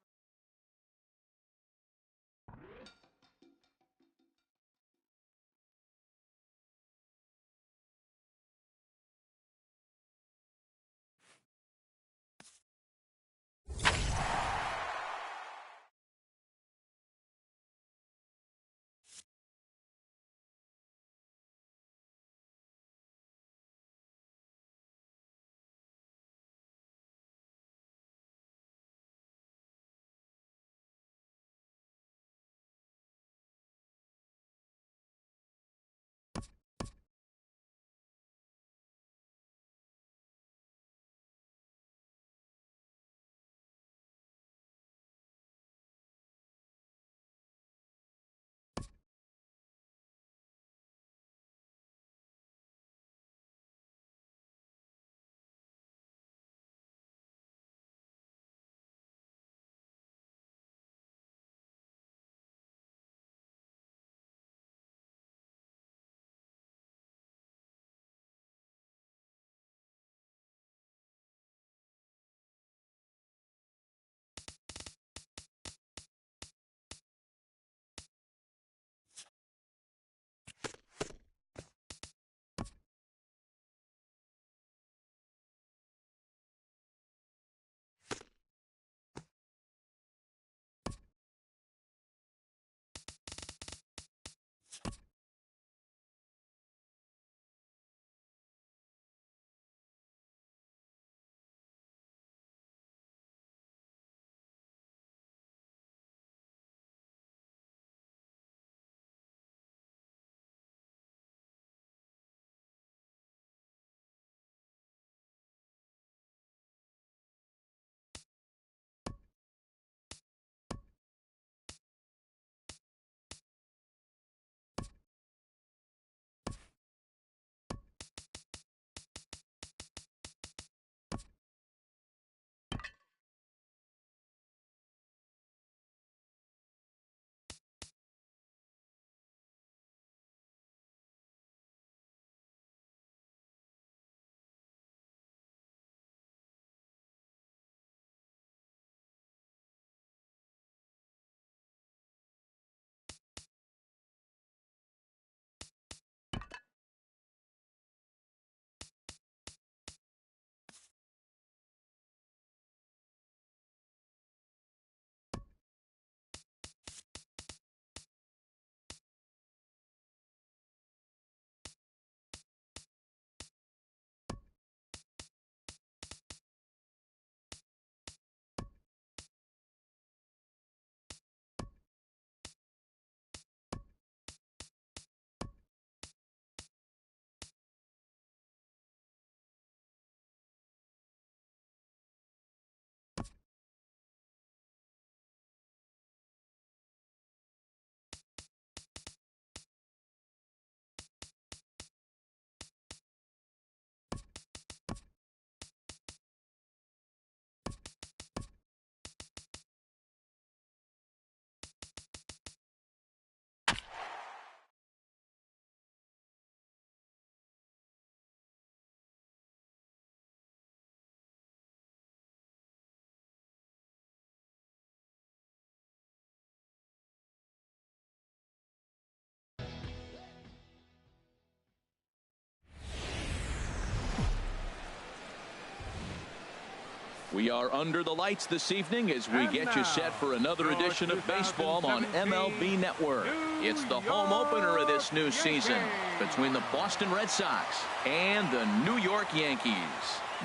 We are under the lights this evening as we get you set for another edition of baseball on MLB Network. It's the home opener of this new season between the Boston Red Sox and the New York Yankees.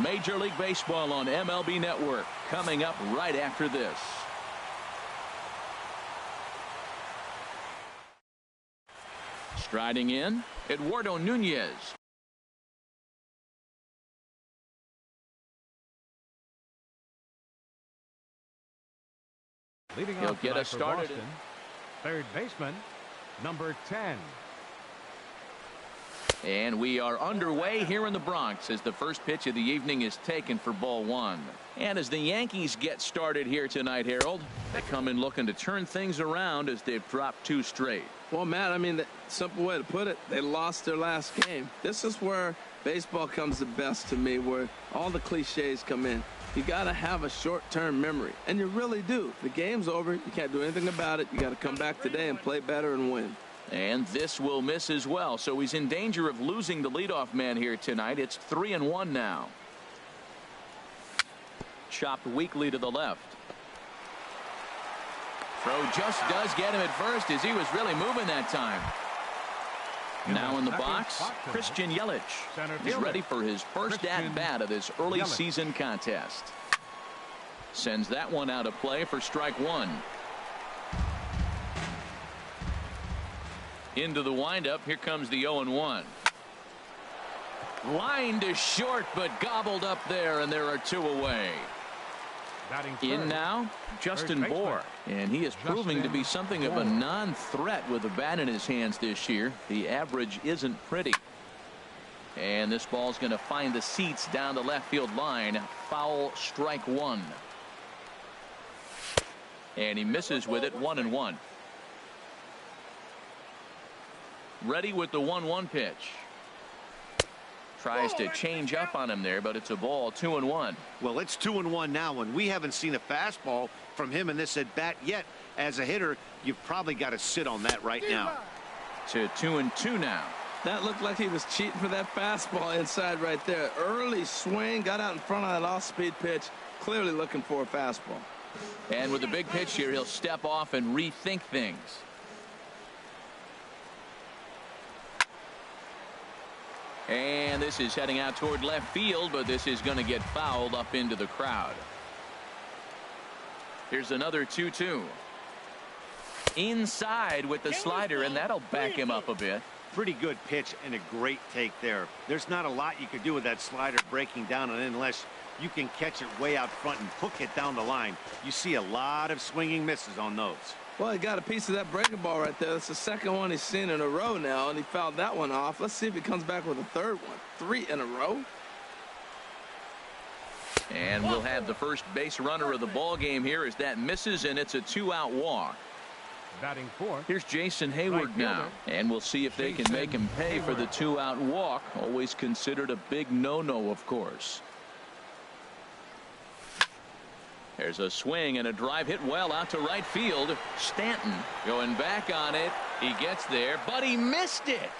Major League Baseball on MLB Network coming up right after this. Striding in, Eduardo Nunez. Leading He'll off get us for started. Boston, third baseman, number 10. And we are underway here in the Bronx as the first pitch of the evening is taken for ball one. And as the Yankees get started here tonight, Harold, they come in looking to turn things around as they've dropped two straight. Well, Matt, I mean, the simple way to put it, they lost their last game. This is where baseball comes the best to me, where all the cliches come in. You got to have a short-term memory, and you really do. The game's over. You can't do anything about it. You got to come back today and play better and win. And this will miss as well, so he's in danger of losing the leadoff man here tonight. It's 3-1 now. Chopped weakly to the left. Throw just does get him at first as he was really moving that time. Now in the box, Christian Yelich is ready for his first at-bat of this early season contest. Sends that one out of play for strike one. Into the windup. Here comes the 0-1. Line to short, but gobbled up there, and there are two away. In now, Justin Bohr, and he is proving to be something of a non-threat with a bat in his hands this year. The average isn't pretty. And this ball's going to find the seats down the left field line. Foul, strike one. And he misses with it. 1-1. Ready with the 1-1 pitch. Tries to change up on him there, but it's a ball. 2-1. Well, it's 2-1 now, and we haven't seen a fastball from him in this at bat yet. As a hitter, you've probably got to sit on that right now. To 2-2 now. That looked like he was cheating for that fastball inside right there. Early swing, got out in front of that off-speed pitch, clearly looking for a fastball. And with the big pitch here, he'll step off and rethink things. And this is heading out toward left field, but this is going to get fouled up into the crowd. Here's another 2-2. Inside with the slider, and that'll back him up a bit. Pretty good pitch and a great take there. There's not a lot you could do with that slider breaking down on it unless you can catch it way out front and hook it down the line. You see a lot of swinging misses on those. Well, he got a piece of that breaking ball right there. That's the second one he's seen in a row now, and he fouled that one off. Let's see if he comes back with a third one. 3 in a row. And we'll have the first base runner of the ball game here as that misses, and it's a 2-out walk. Batting fourth. Here's Jason Hayward now, and we'll see if they can make him pay for the 2-out walk. Always considered a big no-no, of course. There's a swing and a drive hit well out to right field. Stanton going back on it. He gets there, but he missed it.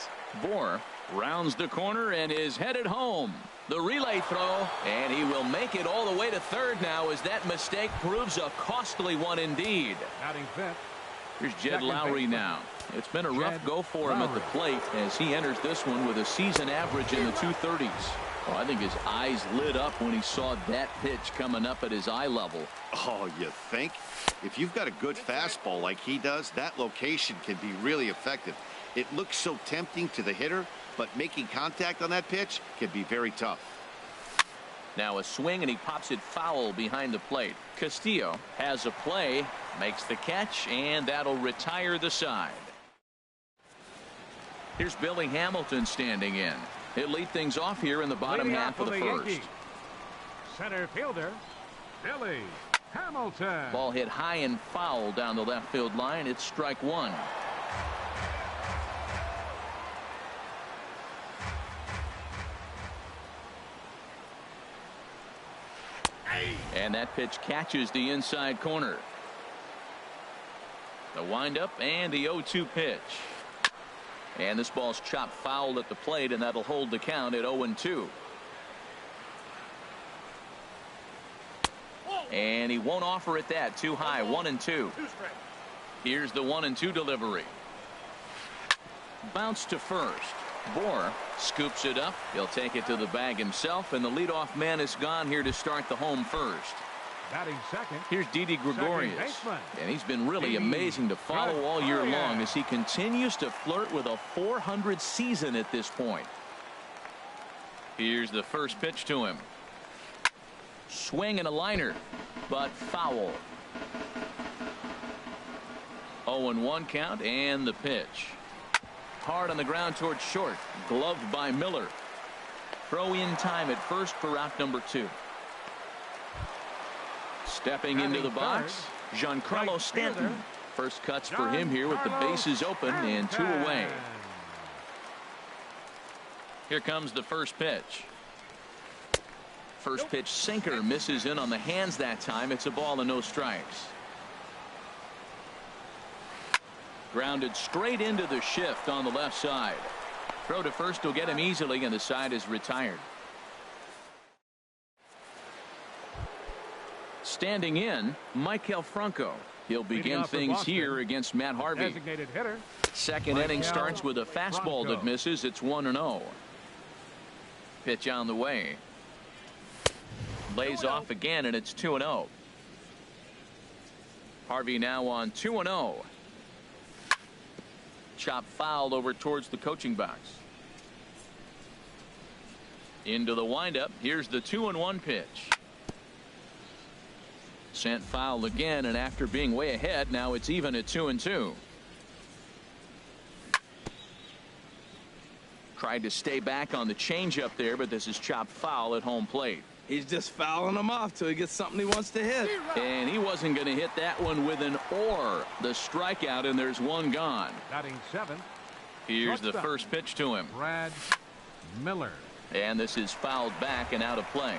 Bohr rounds the corner and is headed home. The relay throw, and he will make it all the way to third now as that mistake proves a costly one indeed. Batting fifth. Here's Jed Lowry now. It's been a rough go for him at the plate as he enters this one with a season average in the 230s. Oh, I think his eyes lit up when he saw that pitch coming up at his eye level. Oh, you think? If you've got a good fastball like he does, that location can be really effective. It looks so tempting to the hitter, but making contact on that pitch can be very tough. Now a swing, and he pops it foul behind the plate. Castillo has a play, makes the catch, and that'll retire the side. Here's Billy Hamilton standing in. He'll lead things off here in the bottom half of the first. Yankees. Center fielder, Billy Hamilton. Ball hit high and foul down the left field line. It's strike one. And that pitch catches the inside corner. The windup and the 0-2 pitch. And this ball's chopped foul at the plate, and that'll hold the count at 0-2. And he won't offer it that. Too high. 1-2. Here's the 1-2 delivery. Bounce to first. Bohr scoops it up. He'll take it to the bag himself, and the leadoff man is gone here to start the home first. Batting second. Here's Didi Gregorius, and he's been really amazing to follow all year long as he continues to flirt with a .400 season at this point. Here's the first pitch to him. Swing and a liner, but foul. 0-1 count, and the pitch. Hard on the ground towards short. Gloved by Miller. Throw in time at first for out number 2. Stepping into the box, Giancarlo Stanton. First cuts for him here with the bases open and 2 away. Here comes the first pitch. First pitch sinker misses in on the hands that time. It's a ball and no strikes. Grounded straight into the shift on the left side. Throw to first will get him easily, and the side is retired. Standing in, Maikel Franco. He'll begin things here against Matt Harvey. Designated hitter. Second inning starts with a fastball that misses. It's 1-0. Pitch on the way. Lays off again, and it's 2-0. Harvey now on 2-0. Chop foul over towards the coaching box. Into the windup. Here's the 2-1 pitch. Sent foul again, and after being way ahead, now it's even at 2-2. Tried to stay back on the changeup there, but this is chopped foul at home plate. He's just fouling them off till he gets something he wants to hit. And he wasn't going to hit that one with an or. The strikeout, and there's one gone. Batting 7. Here's the first pitch to him. Brad Miller. And this is fouled back and out of play.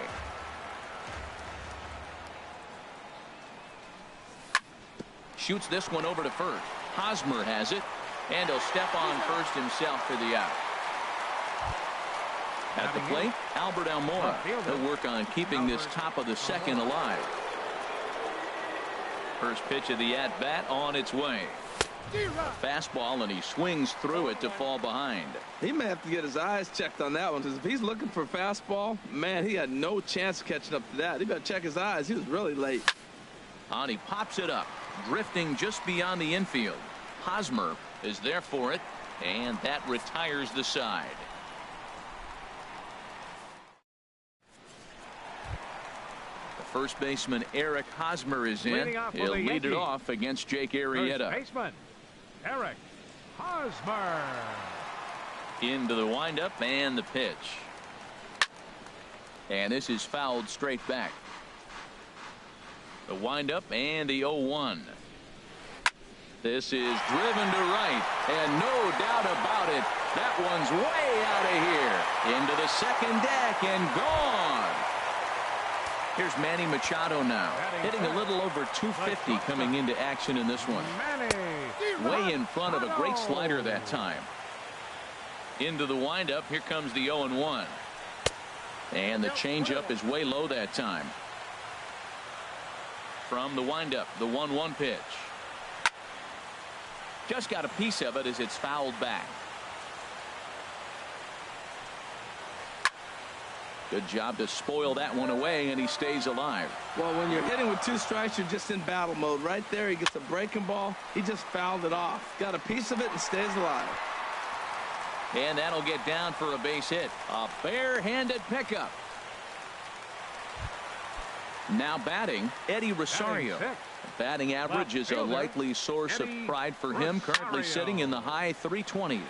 Shoots this one over to first. Hosmer has it, and he'll step on first himself for the out. At the plate, Albert Almora. He'll work on keeping this top of the second alive. First pitch of the at-bat on its way. A fastball, and he swings through it to fall behind. He may have to get his eyes checked on that one, because if he's looking for fastball, man, he had no chance of catching up to that. He better check his eyes. He was really late. And he pops it up, drifting just beyond the infield. Hosmer is there for it, and that retires the side. First baseman Eric Hosmer is in. He'll lead it off against Jake Arrieta. First baseman Eric Hosmer. Into the windup and the pitch. And this is fouled straight back. The windup and the 0-1. This is driven to right, and no doubt about it, that one's way out of here. Into the second deck and gone. Here's Manny Machado now, hitting a little over 250 coming into action in this one. Way in front of a great slider that time. Into the windup. Here comes the 0-1. And the changeup is way low that time. From the windup, the 1-1 pitch. Just got a piece of it as it's fouled back. Good job to spoil that one away, and he stays alive. Well, when you're hitting with 2 strikes, you're just in battle mode. Right there, he gets a breaking ball. He just fouled it off. Got a piece of it and stays alive. And that'll get down for a base hit. A bare-handed pickup. Now batting, Eddie Rosario. Batting average is a likely source of pride for him. Currently sitting in the high 320s.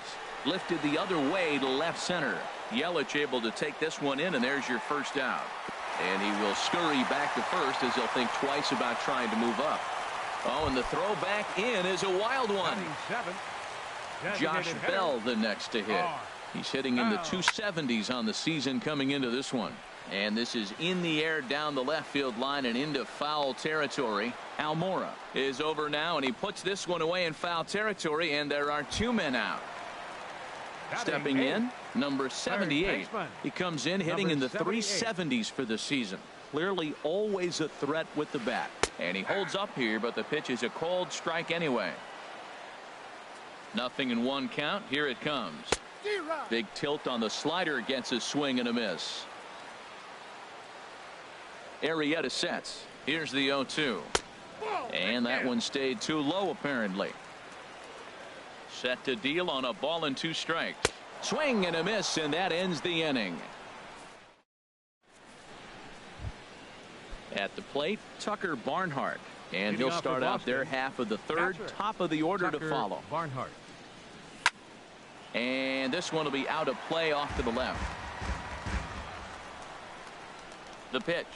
Lifted the other way to left center. Yelich able to take this one in, and there's your first out. And he will scurry back to first as he'll think twice about trying to move up. Oh, and the throw back in is a wild one. Josh Bell the next to hit. He's hitting in the 270s on the season coming into this one. And this is in the air down the left field line and into foul territory. Almora is over now, and he puts this one away in foul territory, and there are 2 men out. Stepping in, number 78. He comes in hitting in the 370s for the season. clearly always a threat with the bat. And he holds up here, but the pitch is a called strike anyway. 0-1 count. Here it comes. Big tilt on the slider, gets a swing and a miss. Arrieta sets. Here's the 0-2. And that one stayed too low apparently. Set to deal on a ball and 2 strikes. Swing and a miss, and that ends the inning. At the plate, Tucker Barnhart. And he'll start out their half of the third. Top of the order to follow. Barnhart. And this one will be out of play off to the left. The pitch.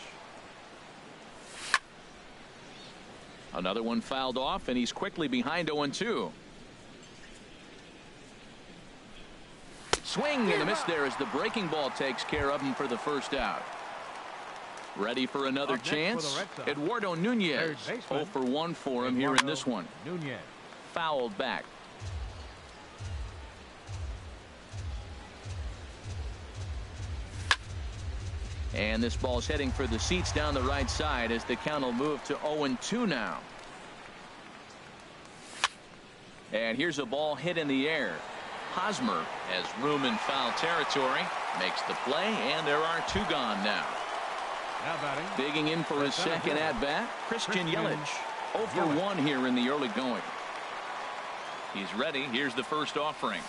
Another one fouled off, and he's quickly behind 0-2. Swing and a miss there as the breaking ball takes care of him for the first out. Ready for another chance. Eduardo Nunez. 0-for-1 for him here in this one. Nunez. Fouled back. And this ball's heading for the seats down the right side as the count will move to 0-2 now. And here's a ball hit in the air. Hosmer has room in foul territory, makes the play, and there are 2 gone now. Digging in for his second at bat, Christian Yelich. 0-for-1 here in the early going. He's ready. Here's the first offering.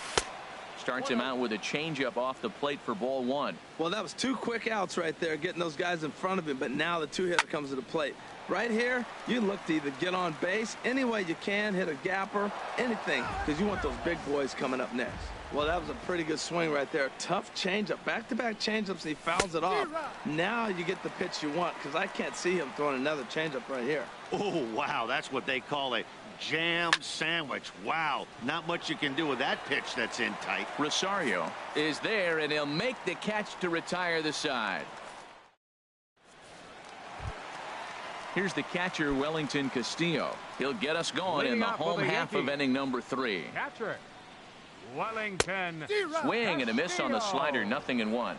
Starts him out with a changeup off the plate for ball 1. Well, that was 2 quick outs right there, getting those guys in front of him, but now the 2-hitter comes to the plate. Right here, you look to either get on base any way you can, hit a gapper, anything, because you want those big boys coming up next. Well, that was a pretty good swing right there. Tough changeup. Back-to-back changeups, he fouls it off. Now you get the pitch you want, because I can't see him throwing another changeup right here. Oh, wow, that's what they call a jam sandwich. Wow, not much you can do with that pitch that's in tight. Rosario is there, and he'll make the catch to retire the side. Here's the catcher, Wellington Castillo. He'll get us going in the home half of inning number 3. Catcher Wellington. Swing and a miss on the slider. 0-1.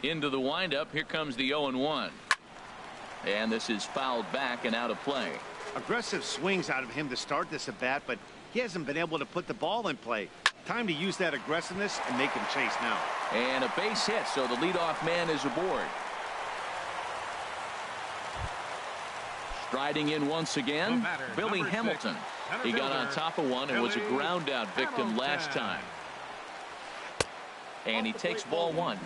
Into the windup. Here comes the 0-1. And this is fouled back and out of play. Aggressive swings out of him to start this at bat, but he hasn't been able to put the ball in play. Time to use that aggressiveness and make him chase now. And a base hit, so the leadoff man is aboard. Striding in once again, Billy Hamilton. He got on top of one and was a ground out victim last time. And he takes ball 1.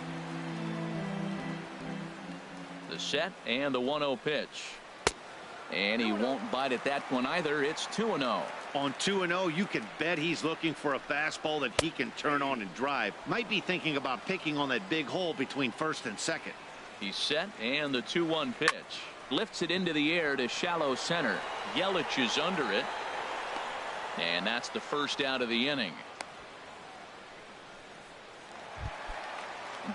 The set and the 1-0 pitch. And he won't bite at that one either. It's 2-0. On 2-0, you can bet he's looking for a fastball that he can turn on and drive. Might be thinking about picking on that big hole between first and second. He's set, and the 2-1 pitch. Lifts it into the air to shallow center. Yelich is under it. And that's the first out of the inning.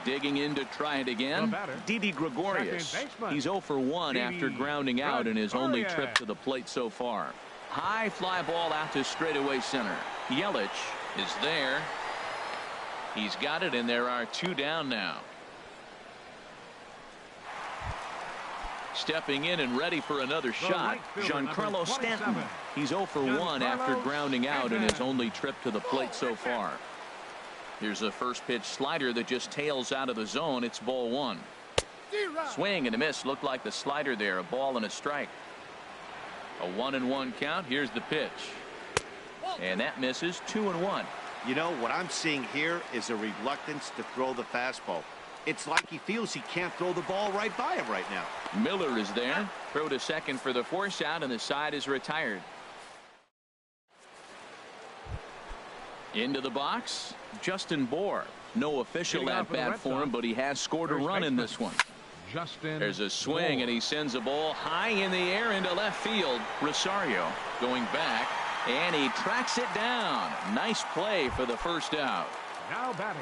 Digging in to try it again. Didi Gregorius. He's 0-for-1 after grounding out in his only trip to the plate so far. High fly ball out to straightaway center. Yelich is there. He's got it, and there are 2 down now. Stepping in and ready for another shot, Giancarlo Stanton. He's 0-for-1 after grounding out in his only trip to the plate so far. Here's a first pitch slider that just tails out of the zone. It's ball 1. Swing and a miss. Looked like the slider there. A ball and a strike. A 1-1 count. Here's the pitch. And that misses. 2-1. You know, what I'm seeing here is a reluctance to throw the fastball. It's like he feels he can't throw the ball right by him right now. Miller is there. Throw to second for the force out, and the side is retired. Into the box, Justin Bohr. No official at bat for him, but he has scored a run in this one. There's a swing, and he sends a ball high in the air into left field. Rosario going back, and he tracks it down. Nice play for the first out. Now batting.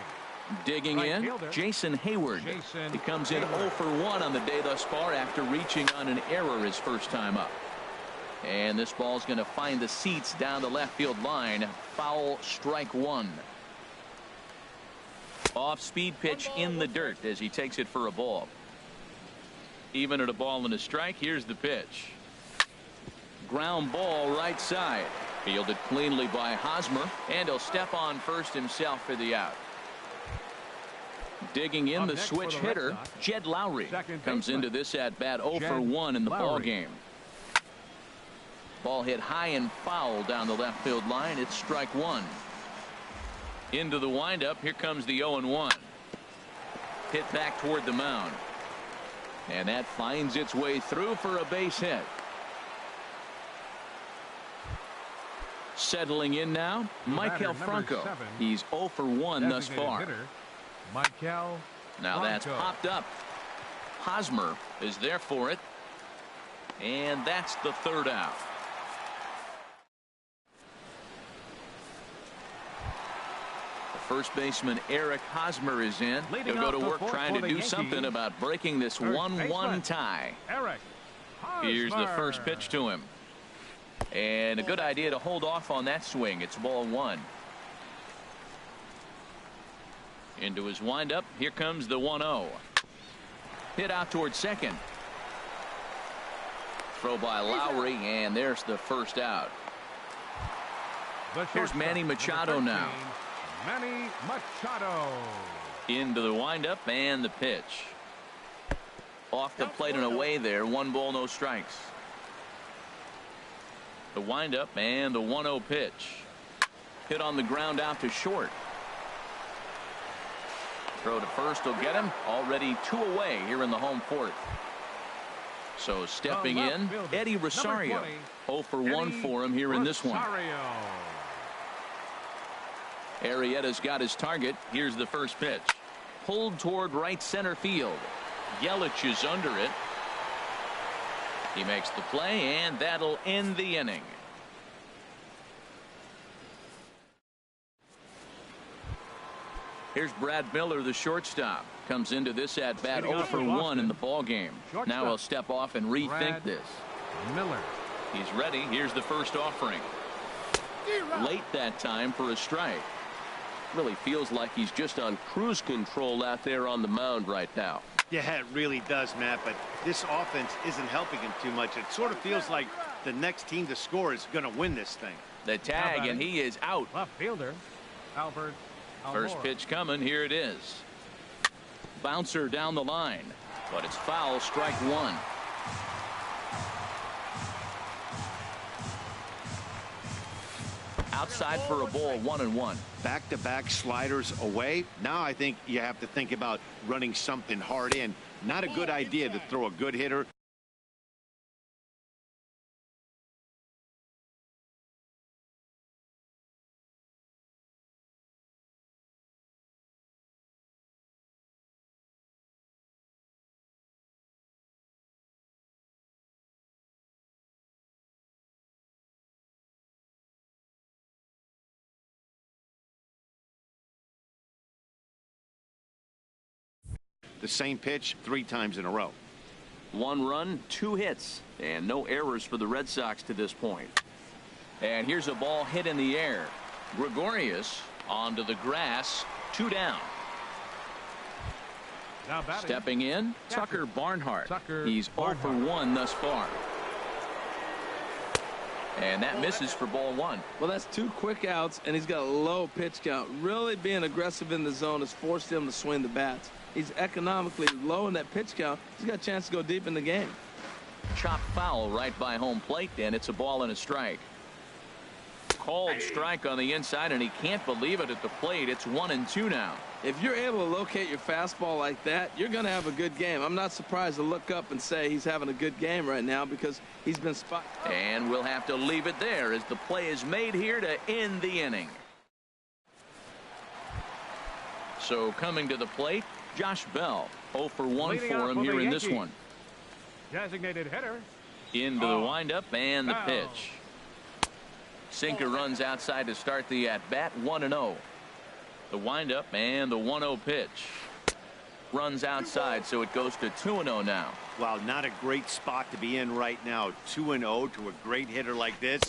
Digging in, Jason Hayward. He comes in 0-for-1 on the day thus far after reaching on an error his first time up. And this ball's going to find the seats down the left field line. Foul, strike 1. Off speed pitch in the dirt as he takes it for a ball. Even at a ball and a strike, here's the pitch. Ground ball right side. Fielded cleanly by Hosmer, and he'll step on first himself for the out. Digging in the switch hitter, Jed Lowry comes into this at bat 0 for 1 in the ball game. Ball hit high and foul down the left field line. It's strike one. Into the windup. Here comes the 0-1. Hit back toward the mound. And that finds its way through for a base hit. Settling in now, Michael Franco. He's 0 for 1 thus far. Now that's popped up. Hosmer is there for it. And that's the third out. The first baseman Eric Hosmer is in. He'll go to work trying to do something about breaking this 1-1 tie. Here's the first pitch to him. And a good idea to hold off on that swing. It's ball one. Into his windup. Here comes the 1-0. Hit out towards second. Throw by Lowry, and there's the first out. Here's Manny Machado now. Manny Machado. Into the windup and the pitch. Off the plate and away there. 1 ball, no strikes. The windup and the 1-0 pitch. Hit on the ground out to short. Throw to first will get him. Already 2 away here in the home fourth. So stepping in, Eddie Rosario. 0 for 1 for him here in this one. Arrieta's got his target. Here's the first pitch. Pulled toward right center field. Yelich is under it. He makes the play, and that'll end the inning. Here's Brad Miller, the shortstop. Comes into this at bat 0 for 1 in the ball game. Now he'll step off and rethink this. Miller. He's ready. Here's the first offering. Late that time for a strike. Really feels like he's just on cruise control out there on the mound right now. Yeah, it really does, Matt, but this offense isn't helping him too much. It sort of feels like the next team to score is going to win this thing. The tag, and he is out. Left fielder, Albert. First pitch coming. Here it is. Bouncer down the line, but it's foul. Strike one. Outside for a ball. 1-1. Back-to-back sliders away. Now I think you have to think about running something hard in. Not a good idea to throw a good hitter. The same pitch 3 times in a row. 1 run, 2 hits, and no errors for the Red Sox to this point. And here's a ball hit in the air. Gregorius onto the grass. 2 down. Stepping in, Tucker Barnhart. He's 0 for 1 thus far. And that misses for ball 1. Well, that's 2 quick outs, and he's got a low pitch count. Really being aggressive in the zone has forced him to swing the bats. He's economically low in that pitch count. He's got a chance to go deep in the game. Chopped foul right by home plate, and it's a ball and a strike. Called strike on the inside, and he can't believe it at the plate. It's 1-2 now. If you're able to locate your fastball like that, you're going to have a good game. I'm not surprised to look up and say he's having a good game right now because he's been spot. And we'll have to leave it there as the play is made here to end the inning. So coming to the plate, Josh Bell. 0 for 1 for him here in this one. Designated hitter. Into the windup and the pitch. Sinker runs outside to start the at-bat. 1-0. The windup and the 1-0 pitch. Runs outside, so it goes to 2-0 now. Wow, not a great spot to be in right now. 2-0 to a great hitter like this.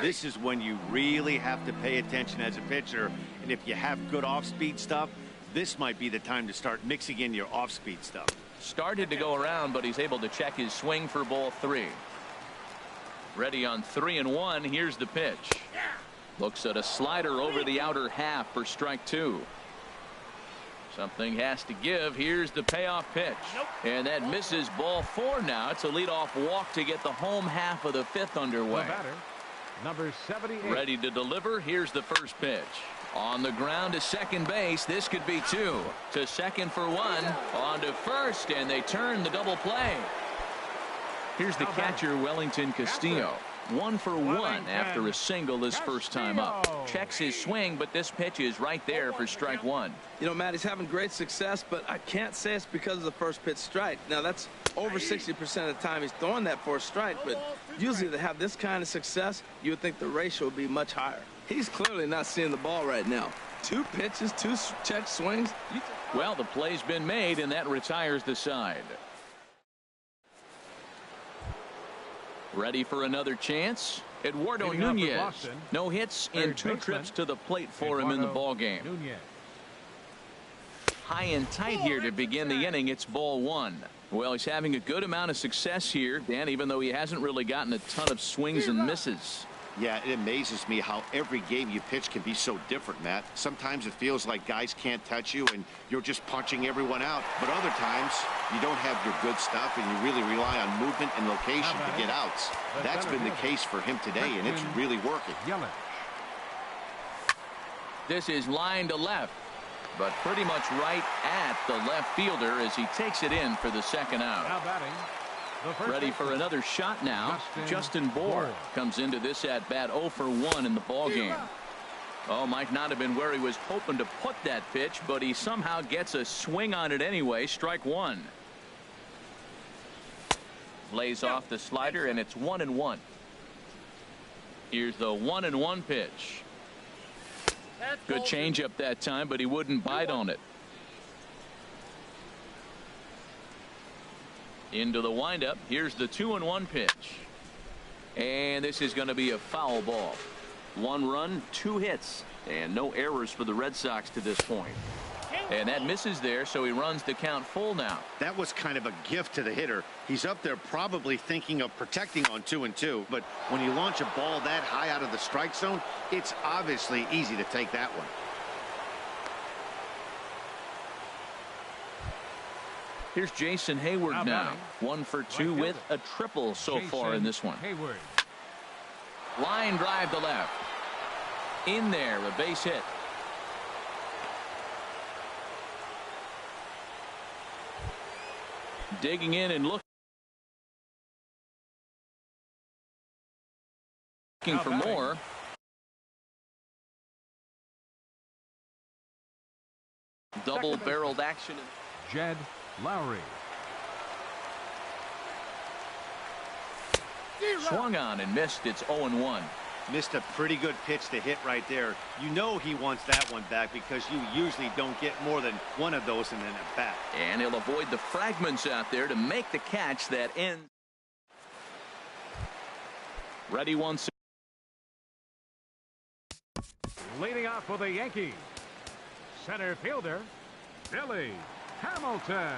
This is when you really have to pay attention as a pitcher. And if you have good off-speed stuff, this might be the time to start mixing in your off-speed stuff. Started to go around, but he's able to check his swing for ball 3. Ready on 3-1. Here's the pitch. Looks at a slider over the outer half for strike 2. Something has to give. Here's the payoff pitch. And that misses ball 4 now. It's a leadoff walk to get the home half of the 5th underway. The batter, number 78. Ready to deliver. Here's the first pitch. On the ground to second base. This could be 2. To second for 1. On to first, and they turn the double play. Here's the catcher, Wellington Castillo. 1 for 1 after a single his first time up. Checks his swing, but this pitch is right there for strike 1. You know, Matt, he's having great success, but I can't say it's because of the first pitch strike. Now, that's over 60% of the time he's throwing that for a strike, but usually to have this kind of success, you would think the ratio would be much higher. He's clearly not seeing the ball right now. 2 pitches, 2 check swings. Well, the play's been made, and that retires the side. Ready for another chance. Eduardo Nunez. No hits in 2 trips to the plate for him in the ballgame. High and tight here to begin the inning. It's ball 1. Well, he's having a good amount of success here, Dan, even though he hasn't really gotten a ton of swings and misses. Yeah, it amazes me how every game you pitch can be so different, Matt. Sometimes it feels like guys can't touch you and you're just punching everyone out. But other times you don't have your good stuff and you really rely on movement and location to get outs. That's been the case for him today, and it's really working. This is line to left, but pretty much right at the left fielder as he takes it in for the second out. Now batting, Ready for another shot now. Justin Bour comes into this at bat 0 for 1 in the ball game. Oh, might not have been where he was hoping to put that pitch, but he somehow gets a swing on it anyway. Strike 1. Lays off the slider, and it's 1-1. Here's the 1-1 pitch. Good changeup that time, but he wouldn't bite on it. Into the windup. Here's the 2-1 pitch. And this is going to be a foul ball. 1 run, 2 hits, and no errors for the Red Sox to this point. And that misses there, so he runs the count full now. That was kind of a gift to the hitter. He's up there probably thinking of protecting on 2-2, but when you launch a ball that high out of the strike zone, it's obviously easy to take that one. Here's Jason Hayward now. 1 for 2 with a triple so far in this one. Hayward. Line drive to left. In there, a base hit. Digging in and looking for more. Double-barreled action. Jed Lowry. Swung on and missed. It's 0-1. Missed a pretty good pitch to hit right there. You know he wants that one back because you usually don't get more than one of those in an at-bat. And he'll avoid the fragments out there to make the catch that ends. Ready once. Leading off for the Yankees, center fielder Billy Hamilton.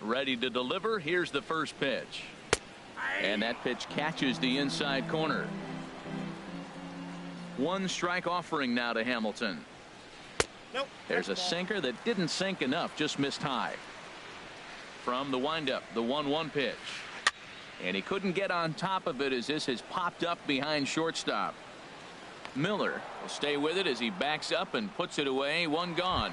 ready to deliver. Here's the first pitch. And that pitch catches the inside corner. One strike offering now to Hamilton. Nope. There's a sinker that didn't sink enough, just missed high. From the windup, the 1-1 pitch. And he couldn't get on top of it as this has popped up behind shortstop. Miller will stay with it as he backs up and puts it away. One gone.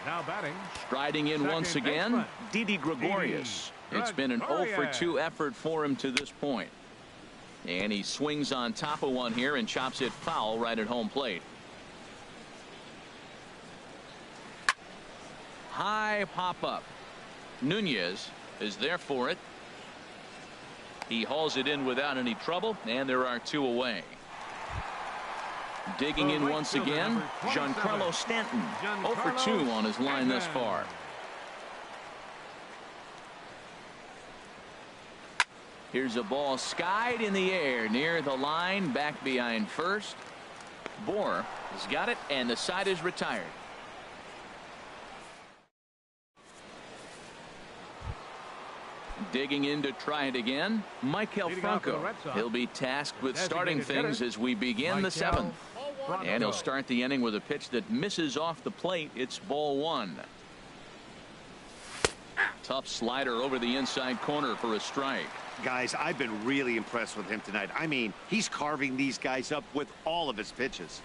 Now batting. Striding in once again, Didi Gregorius. It's been an 0 for 2 effort for him to this point. And he swings on top of one here and chops it foul right at home plate. High pop up. Nunez is there for it. He hauls it in without any trouble, and there are 2 away. Digging in once again, Giancarlo Stanton. 0 for 2 on his line thus far. Here's a ball skied in the air near the line, back behind first. Bohr has got it, and the side is retired. Digging in to try it again, Michael Franco. He'll be tasked with starting things as we begin the 7th. And he'll start the inning with a pitch that misses off the plate. It's ball 1. Tough slider over the inside corner for a strike. Guys, I've been really impressed with him tonight. I mean, he's carving these guys up with all of his pitches.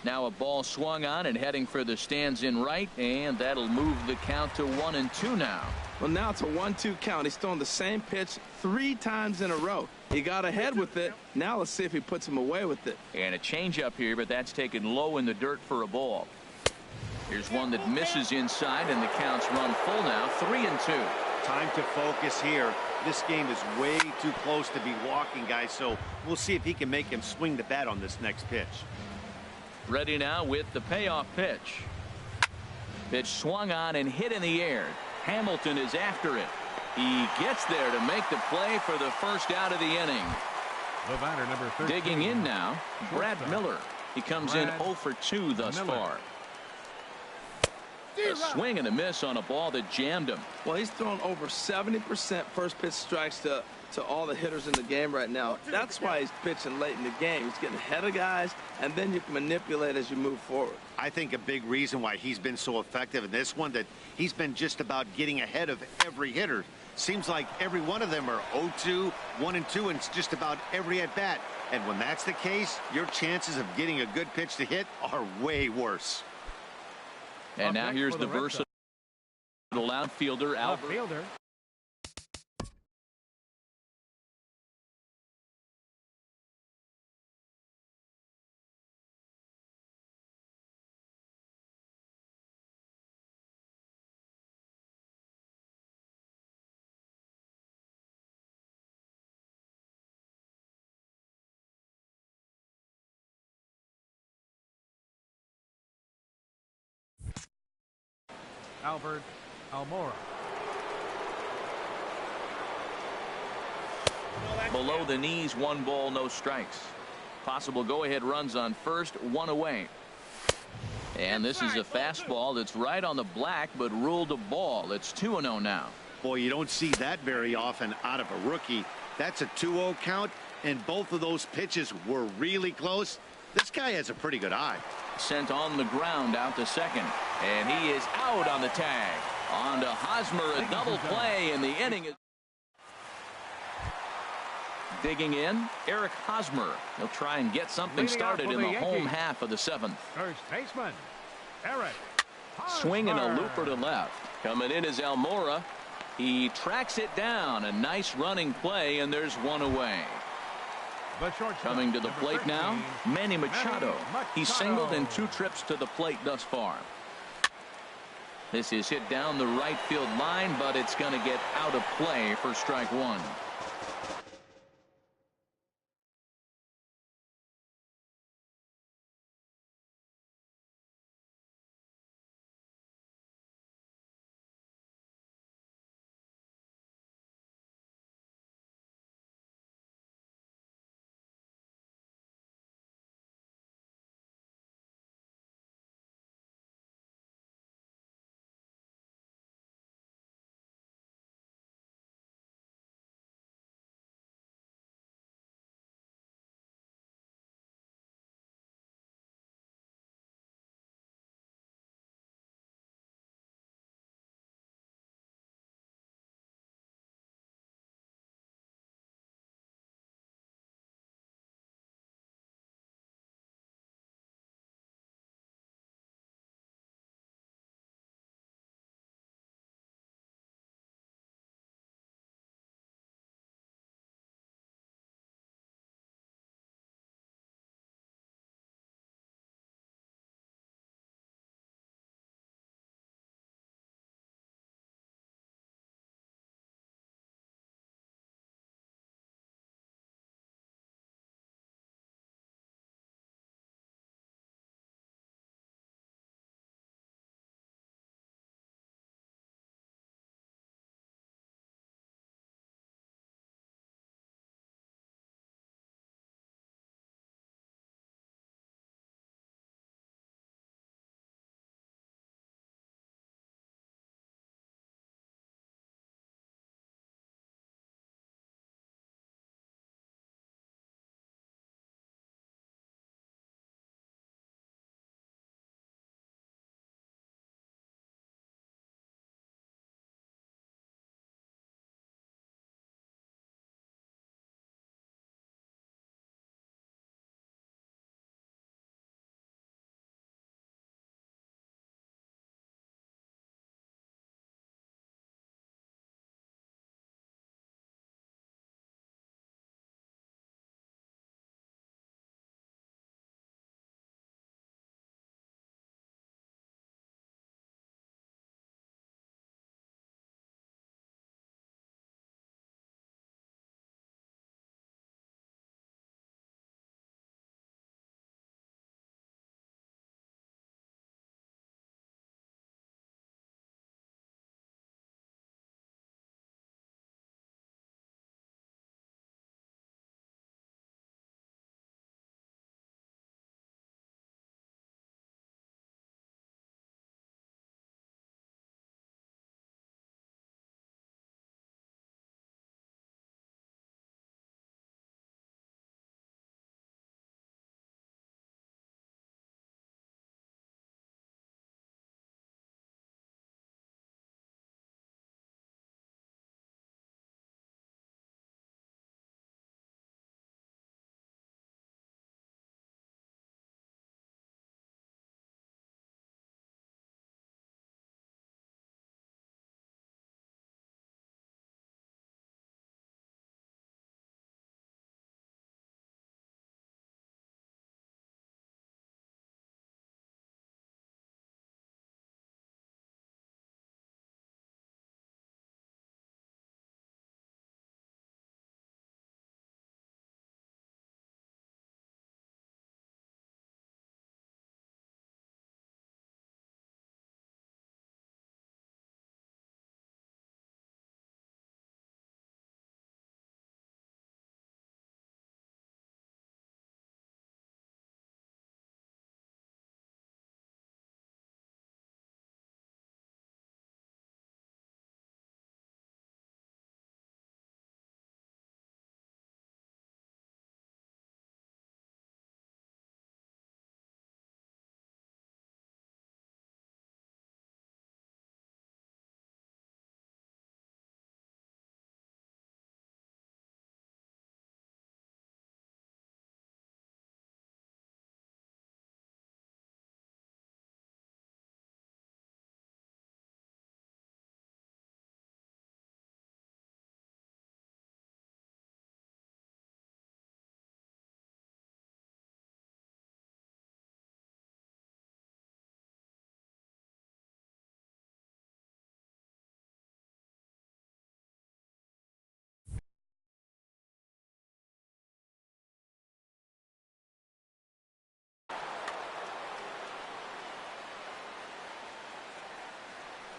Now a ball swung on and heading for the stands in right, and that'll move the count to 1-2 now. Well, now it's a 1-2 count. He's thrown the same pitch 3 times in a row. He got ahead with it. Now let's see if he puts him away with it. And a changeup here, but that's taken low in the dirt for a ball. Here's one that misses inside, and the count's run full now, 3-2. Time to focus here. This game is way too close to be walking, guys, so we'll see if he can make him swing the bat on this next pitch. Ready now with the payoff pitch. Pitch swung on and hit in the air. Hamilton is after it. He gets there to make the play for the first out of the inning. The batter, number 13. Digging in now, Brad Miller. He comes in 0 for 2 thus far. A swing and a miss on a ball that jammed him. Well, he's thrown over 70% first pitch strikes to all the hitters in the game right now. That's why he's pitching late in the game. He's getting ahead of guys, and then you can manipulate as you move forward. I think a big reason why he's been so effective in this one, that he's been just about getting ahead of every hitter. Seems like every one of them are 0-2, 1-2, and it's just about every at-bat. And when that's the case, your chances of getting a good pitch to hit are way worse. And now here's the versatile outfielder, Albert. Albert Almora. Below the knees, 1 ball, no strikes. Possible go-ahead runs on first, 1 away. And this is a fastball that's right on the black, but ruled a ball. It's 2-0 now. Boy, you don't see that very often out of a rookie. That's a 2-0 count, and both of those pitches were really close. This guy has a pretty good eye. Sent on the ground out to second, and he is out on the tag. On to Hosmer, a double play, and the inning is digging in. Eric Hosmer. He'll try and get something started in the home half of the 7th. First baseman, Eric Hosmer. Swinging a looper to left. Coming in is Almora. He tracks it down. A nice running play, and there's 1 away. Coming to the plate now, Manny Machado. He's singled in 2 trips to the plate thus far. This is hit down the right field line, but it's going to get out of play for strike 1.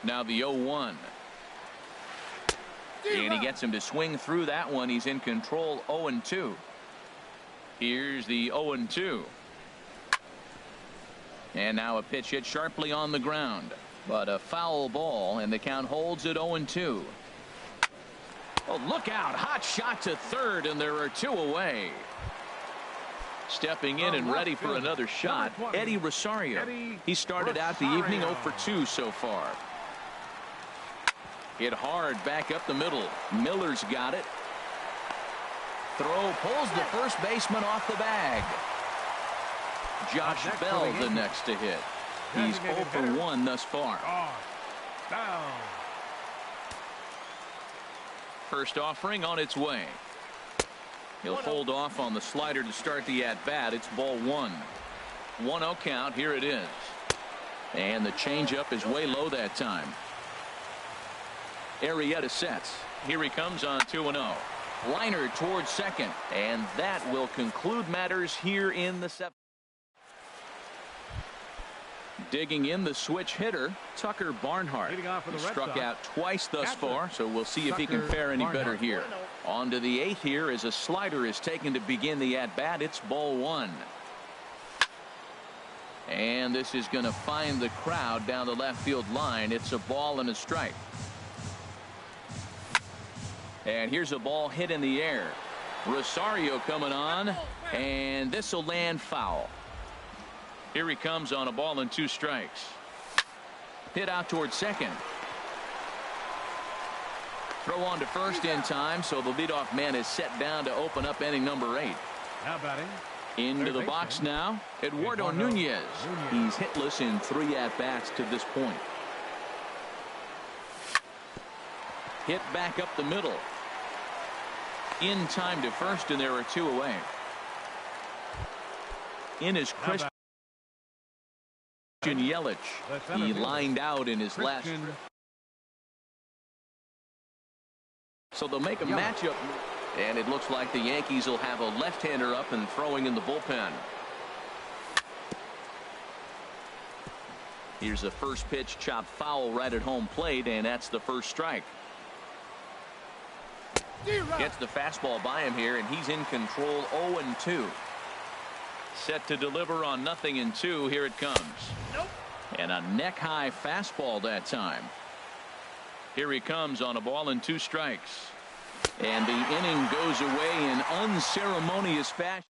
Now the 0-1. And he gets him to swing through that one. He's in control, 0-2. Here's the 0-2. And now a pitch hit sharply on the ground. But a foul ball, and the count holds at 0-2. Oh, look out. Hot shot to third, and there are two away. Stepping in and ready for another shot, Eddie Rosario. He started out the evening 0 for 2 so far. Hit hard back up the middle. Miller's got it. Throw pulls the first baseman off the bag. Josh Bell the next to hit. He's 0 for 1 thus far. First offering on its way. He'll hold off on the slider to start the at-bat. It's ball 1. 1-0 count. Here it is. And the changeup is way low that time. Arrieta sets. Here he comes on 2-0. Liner towards second. And that will conclude matters here in the 7th. Digging in the switch hitter, Tucker Barnhart. He struck out twice thus far, so we'll see if he can fare any better here. On to the 8th here as a slider is taken to begin the at-bat. It's ball 1. And this is going to find the crowd down the left field line. It's a ball and a strike. And here's a ball hit in the air. Rosario coming on, and this will land foul. Here he comes on a ball and 2 strikes. Hit out towards second. Throw on to first in time, so the leadoff man is set down to open up inning number 8. Now batting. Into the box now, Eduardo Nunez. He's hitless in 3 at-bats to this point. Hit back up the middle. In time to first, and there are 2 away. In is Christian Yelich. He lined out in his last. So they'll make a matchup, and it looks like the Yankees will have a left-hander up and throwing in the bullpen. Here's a first pitch chopped foul right at home plate, and that's the first strike. Gets the fastball by him here, and he's in control, 0-2. Set to deliver on 0-2. Here it comes. And a neck-high fastball that time. Here he comes on a ball and 2 strikes. And the inning goes away in unceremonious fashion.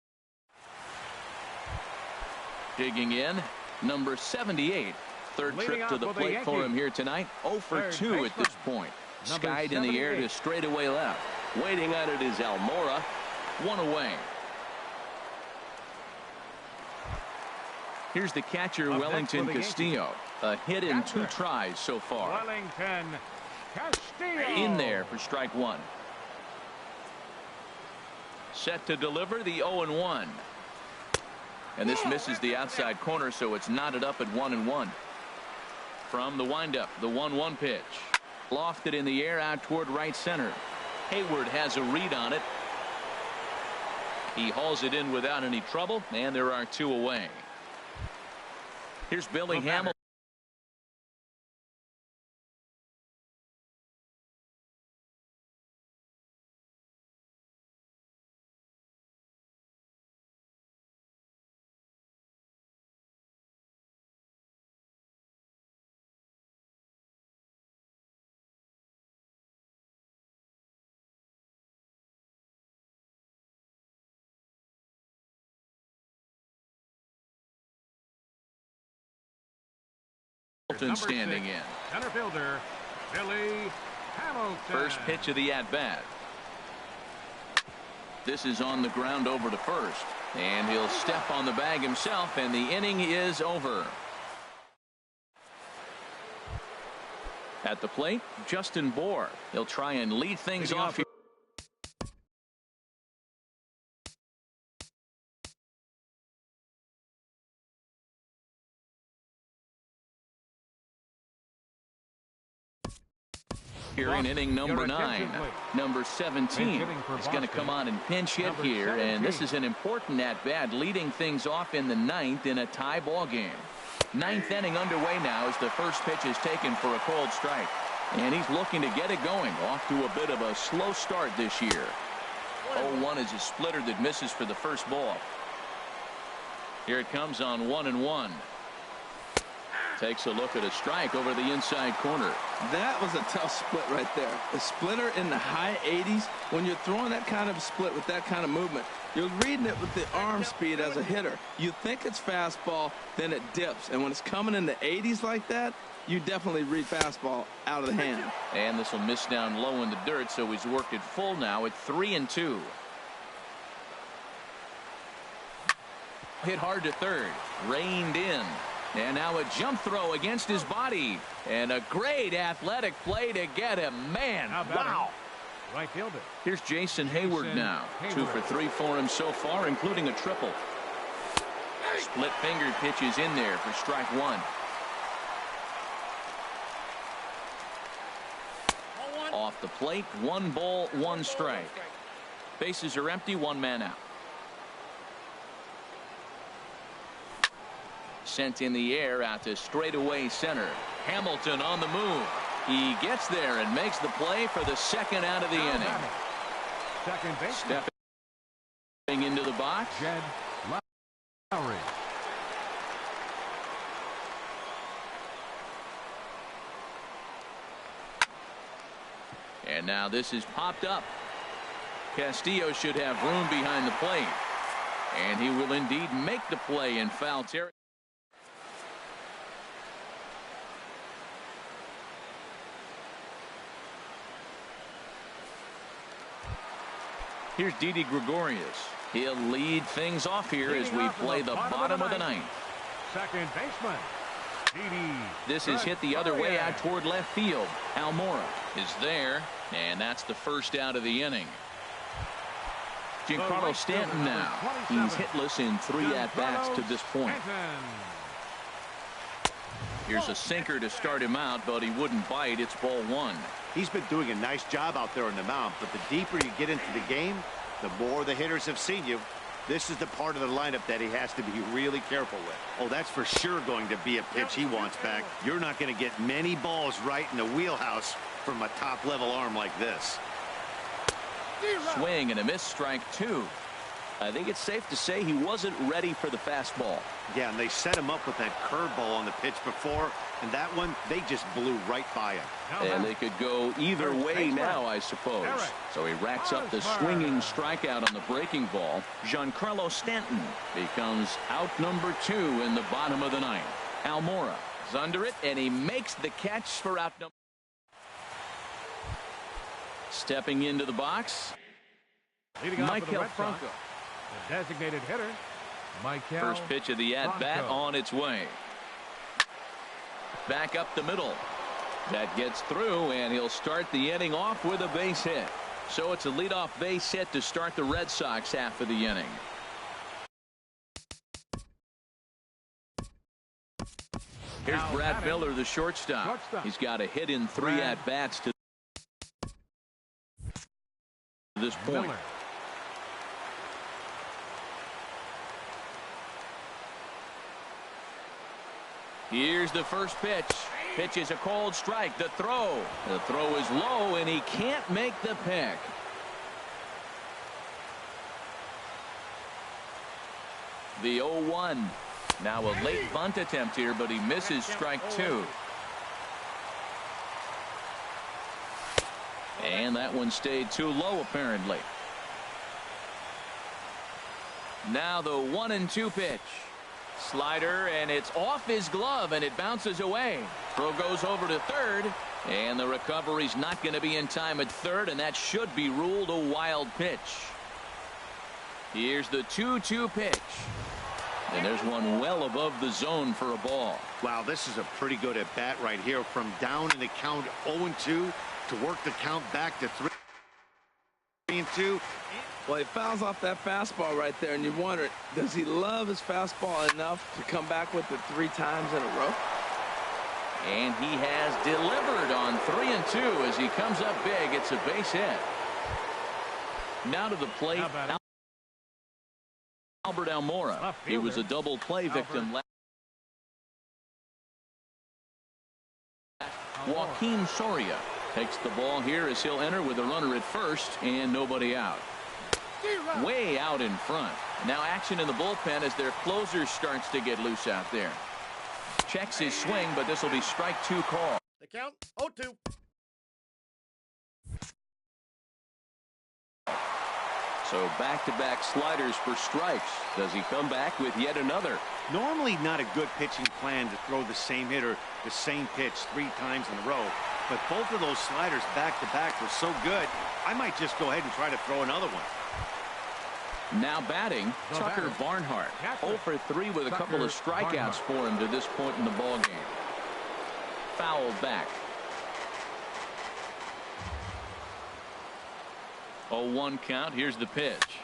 Digging in, number 78. Third trip to the plate for him here tonight. 0 for 2 at this point. Skied in the air to straightaway left. Waiting on it is Almora. 1 away. Here's the catcher, Wellington Castillo. A hit in 2 tries so far. Wellington Castillo. In there for strike 1. Set to deliver the 0-1. And this misses the outside corner, so it's knotted up at 1-1. From the windup, the 1-1 pitch. Lofted in the air out toward right center. Hayward has a read on it. He hauls it in without any trouble, and there are 2 away. Here's Billy Hamilton. Standing in. Center fielder Billy Hamilton. First pitch of the at-bat. This is on the ground over to first, and he'll step on the bag himself, and the inning is over. At the plate, Justin Bour. He'll try and lead things off here. Here in inning number 9, number 17 is going to come on and pinch hit here, and this is an important at-bat, leading things off in the 9th in a tie ball game. Ninth inning underway now as the first pitch is taken for a cold strike. And he's looking to get it going. Off to a bit of a slow start this year. 0-1 is a splitter that misses for the first ball. Here it comes on 1-1. Takes a look at a strike over the inside corner. That was a tough split right there. A splitter in the high 80s. When you're throwing that kind of split with that kind of movement, you're reading it with the arm speed as a hitter. You think it's fastball, then it dips. And when it's coming in the 80s like that, you definitely read fastball out of the hand. And this will miss down low in the dirt, so he's worked it full now at 3-2. Hit hard to third. Reined in. And now a jump throw against his body. And a great athletic play to get him. Man, wow. Right fielder. Here's Jason Hayward now. 2 for 3 for him so far, including a triple. Split finger pitches in there for strike one. Off the plate, 1 ball, 1 strike. Bases are empty, 1 man out. Sent in the air out to straightaway center. Hamilton on the move. He gets there and makes the play for the second out of the inning. Second base. Stepping into the box. Jed Lowry. And now this is popped up. Castillo should have room behind the plate. And he will indeed make the play in foul territory. Here's Didi Gregorius. He'll lead things off here as we play the bottom of the ninth. Second baseman. Didi. This is hit the other way out toward left field. Almora is there, and that's the first out of the inning. Giancarlo Stanton now. He's hitless in 3 at-bats to this point. Here's a sinker to start him out, but he wouldn't bite. It's ball 1. He's been doing a nice job out there on the mound, but the deeper you get into the game, the more the hitters have seen you. This is the part of the lineup that he has to be really careful with. Oh, that's for sure going to be a pitch he wants back. You're not going to get many balls right in the wheelhouse from a top-level arm like this. Swing and a miss, strike 2. I think it's safe to say he wasn't ready for the fastball. Yeah, and they set him up with that curveball on the pitch before, and that one, they just blew right by him. And they could go either way now, I suppose. So he racks up the swinging strikeout on the breaking ball. Giancarlo Stanton becomes out number 2 in the bottom of the ninth. Almora is under it, and he makes the catch for out number. Stepping into the box, Michael Franco. The designated hitter, Michael. First pitch of the at-bat on its way. Back up the middle. That gets through, and he'll start the inning off with a base hit. So it's a leadoff base hit to start the Red Sox half of the inning. Here's Brad Miller, the shortstop. He's got a hit in 3 at-bats to this point. Miller. Here's the first pitch. Pitch is a cold strike. The throw. The throw is low, and he can't make the pick. The 0-1. Now a late bunt attempt here, but he misses strike 2. And that one stayed too low, apparently. Now the 1-2 pitch. Slider, and it's off his glove, and it bounces away. Throw goes over to third, and the recovery's not going to be in time at third, and that should be ruled a wild pitch. Here's the 2-2 pitch. And there's one well above the zone for a ball. Wow, this is a pretty good at-bat right here. From down in the count 0-2 to work the count back to 3-2. Well, he fouls off that fastball right there, and you wonder, does he love his fastball enough to come back with it 3 times in a row? And he has delivered on 3-2 as he comes up big. It's a base hit. Now to the plate, Albert Almora. He was a double play victim last Joaquin Soria takes the ball here as he'll enter with a runner at first and nobody out. Way out in front. Now action in the bullpen as their closer starts to get loose out there. Checks his swing, but this will be strike 2 call. The count 0-2. So back-to-back sliders for strikes. Does he come back with yet another? Normally not a good pitching plan to throw the same hitter the same pitch 3 times in a row, but both of those sliders back-to-back were so good, I might just go ahead and try to throw another one. Now batting, Tucker Barnhart. 0 for 3 with a couple of strikeouts for him to this point in the ballgame. Fouled back. 0-1 count. Here's the pitch.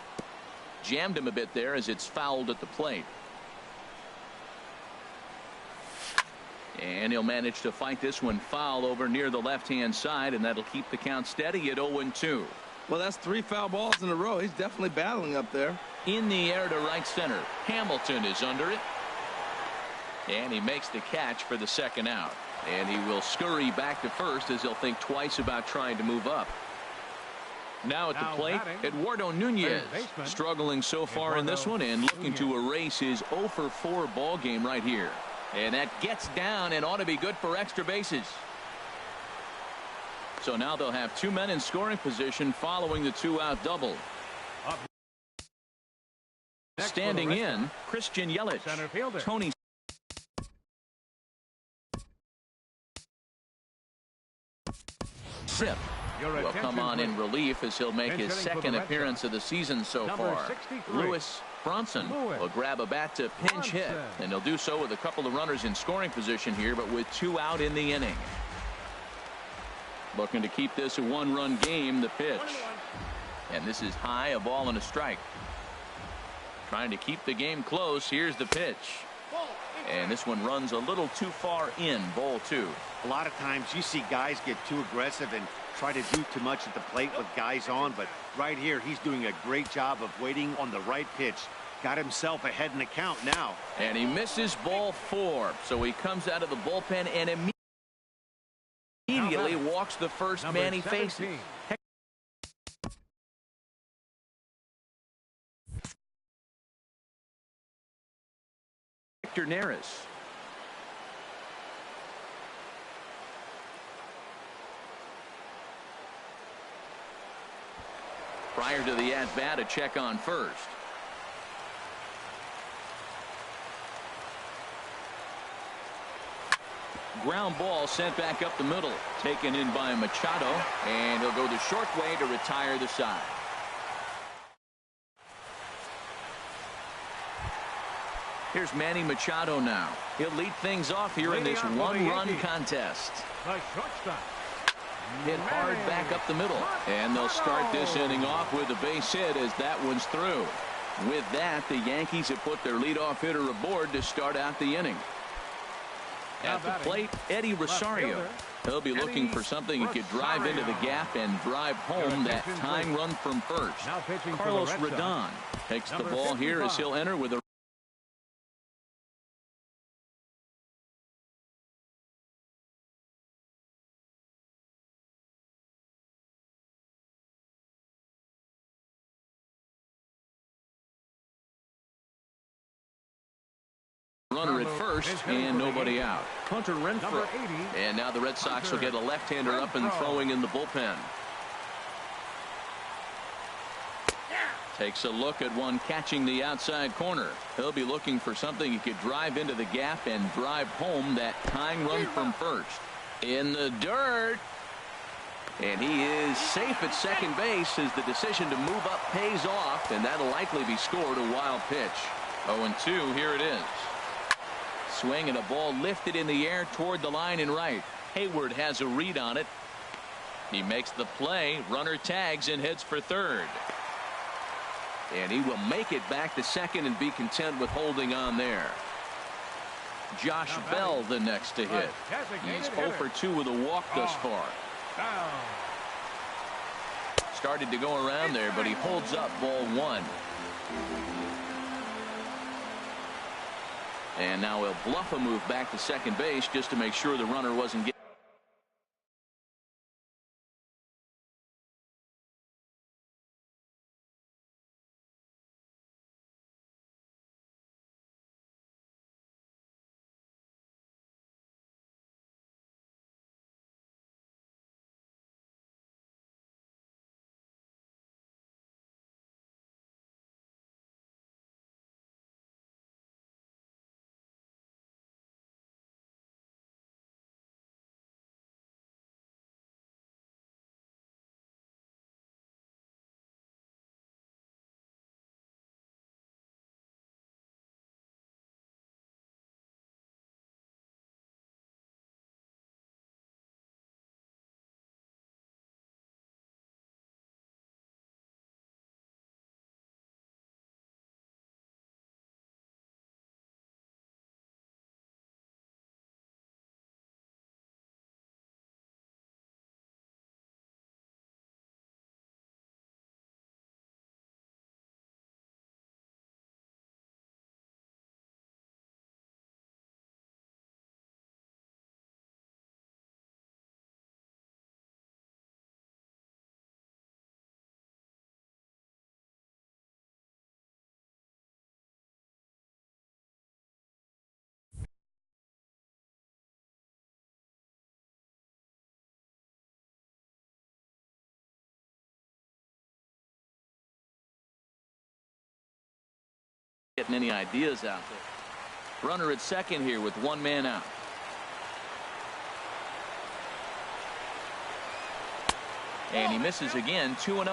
Jammed him a bit there as it's fouled at the plate. And he'll manage to fight this one foul over near the left-hand side, and that'll keep the count steady at 0-2. Well, that's 3 foul balls in a row. He's definitely battling up there. In the air to right center. Hamilton is under it. And he makes the catch for the second out. And he will scurry back to first as he'll think twice about trying to move up. Now at the plate, Eduardo Nunez struggling so far in this one and looking to erase his 0 for 4 ball game right here. And that gets down and ought to be good for extra bases. So now they'll have 2 men in scoring position following the 2-out double. Standing in, Christian Yelich. Tony Sip will come on in relief as he'll make his second appearance of the season so far. Lewis Bronson will grab a bat to pinch hit, and he'll do so with a couple of runners in scoring position here, but with 2 out in the inning. Looking to keep this a 1-run game. The pitch, and this is high, a ball and a strike. Trying to keep the game close. Here's the pitch, and this one runs a little too far in. Ball 2. A lot of times you see guys get too aggressive and try to do too much at the plate with guys on, but right here he's doing a great job of waiting on the right pitch. Got himself ahead in the count now. And he misses ball 4, so he comes out of the bullpen and immediately walks the first man he faces. Hector Neris. Prior to the at-bat, a check on first. Ground ball sent back up the middle. Taken in by Machado, and he'll go the short way to retire the side. Here's Manny Machado now. He'll lead things off here in this 1-run contest. Hit hard back up the middle, and they'll start this inning off with a base hit as that one's through. With that, the Yankees have put their leadoff hitter aboard to start out the inning. At the plate, Eddie Rosario. He'll be looking for something he could drive into the gap and drive home that tying run from first. Carlos Rodon takes the ball here as he'll enter with a runner at first and nobody out. Hunter Renfroe. And now the Red Sox will get a left-hander up and throwing in the bullpen. Takes a look at one catching the outside corner. He'll be looking for something he could drive into the gap and drive home that tying run from first. In the dirt. And he is safe at second base as the decision to move up pays off, and that'll likely be scored. A wild pitch. 0-2. Here it is. Swing and a ball lifted in the air toward the line and right. Hayward has a read on it. He makes the play. Runner tags and heads for third. And he will make it back to second and be content with holding on there. Josh Bell the next to hit. He's 0 for 2 with a walk thus far. Started to go around there, but he holds up ball 1. And now he'll bluff a move back to second base just to make sure the runner wasn't getting. getting any ideas out there. Runner at second here with one man out. And he misses again, 2-0.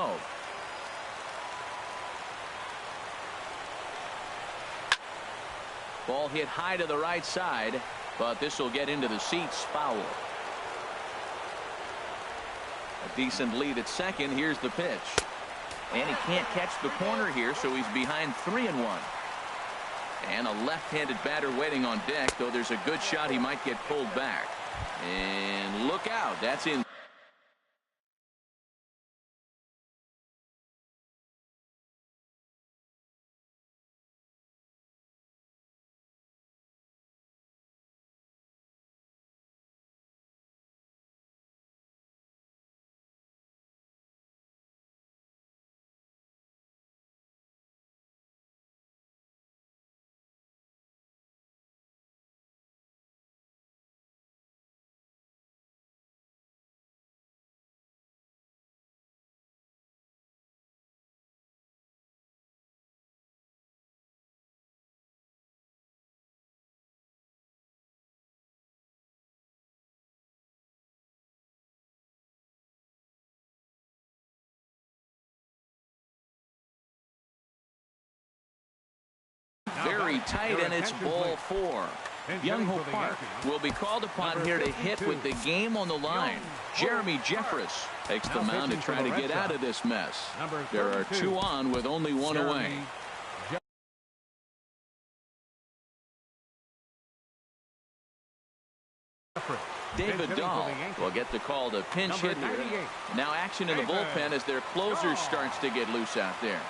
Ball hit high to the right side, but this will get into the seats, foul. A decent lead at second. Here's the pitch. And he can't catch the corner here, so he's behind 3-1. And a left-handed batter waiting on deck, though there's a good shot he might get pulled back. And look out, that's in. Very tight, and it's ball 4. Young-Ho Park will be called upon here to hit with the game on the line. Jeremy Jeffress takes the mound to try to get out of this mess. There are 2 on with only 1 away. David Dahl will get the call to pinch hit here. Now action in the bullpen as their closer starts to get loose out there.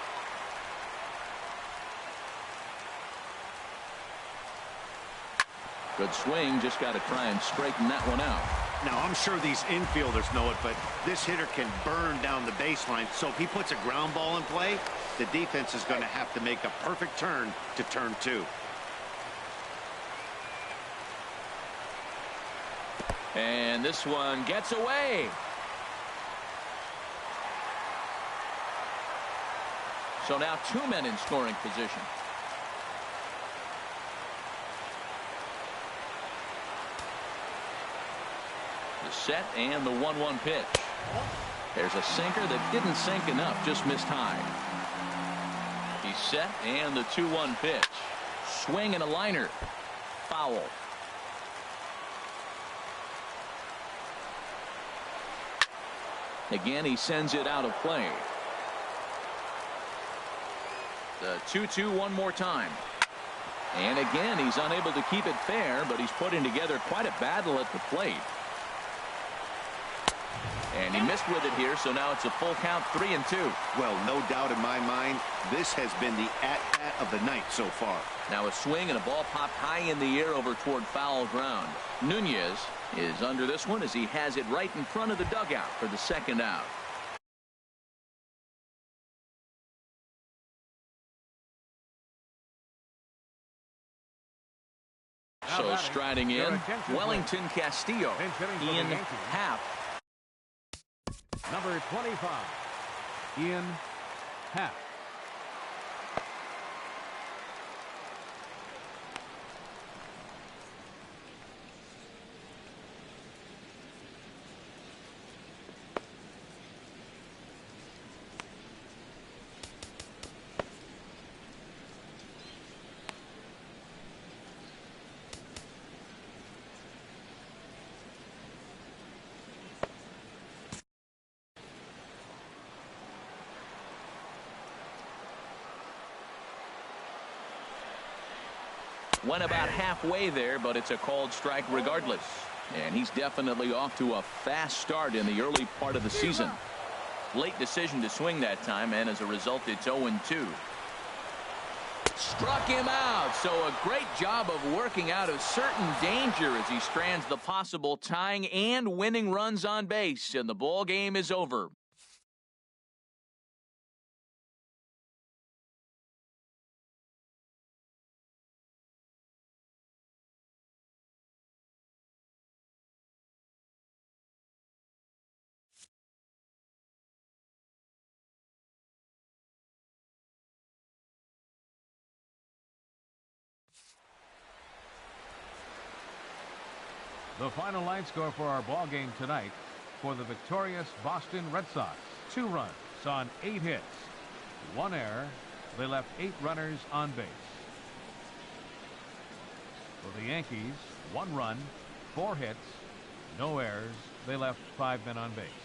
Good swing, just got to try and straighten that one out. Now, I'm sure these infielders know it, but this hitter can burn down the baseline. So if he puts a ground ball in play, the defense is going to have to make a perfect turn to turn 2. And this one gets away. So now 2 men in scoring position. The set and the 1-1 pitch. There's a sinker that didn't sink enough, just missed high. He's set and the 2-1 pitch. Swing and a liner. Foul. Again, he sends it out of play. The 2-2 one more time. And again, he's unable to keep it fair, but he's putting together quite a battle at the plate. And he missed with it here, so now it's a full count, 3-2. Well, no doubt in my mind, this has been the at-bat of the night so far. Now a swing and a ball popped high in the air over toward foul ground. Nunez is under this one as he has it right in front of the dugout for the second out. So striding in, Wellington Castillo in half. Number 25, Ian Happ. Went about halfway there, but it's a called strike regardless. And he's definitely off to a fast start in the early part of the season. Late decision to swing that time, and as a result, it's 0-2. Struck him out, so a great job of working out of certain danger as he strands the possible tying and winning runs on base, and the ball game is over. The final line score for our ball game tonight for the victorious Boston Red Sox: 2 runs on 8 hits, 1 error. They left 8 runners on base. For the Yankees, 1 run, 4 hits, no errors. They left 5 men on base.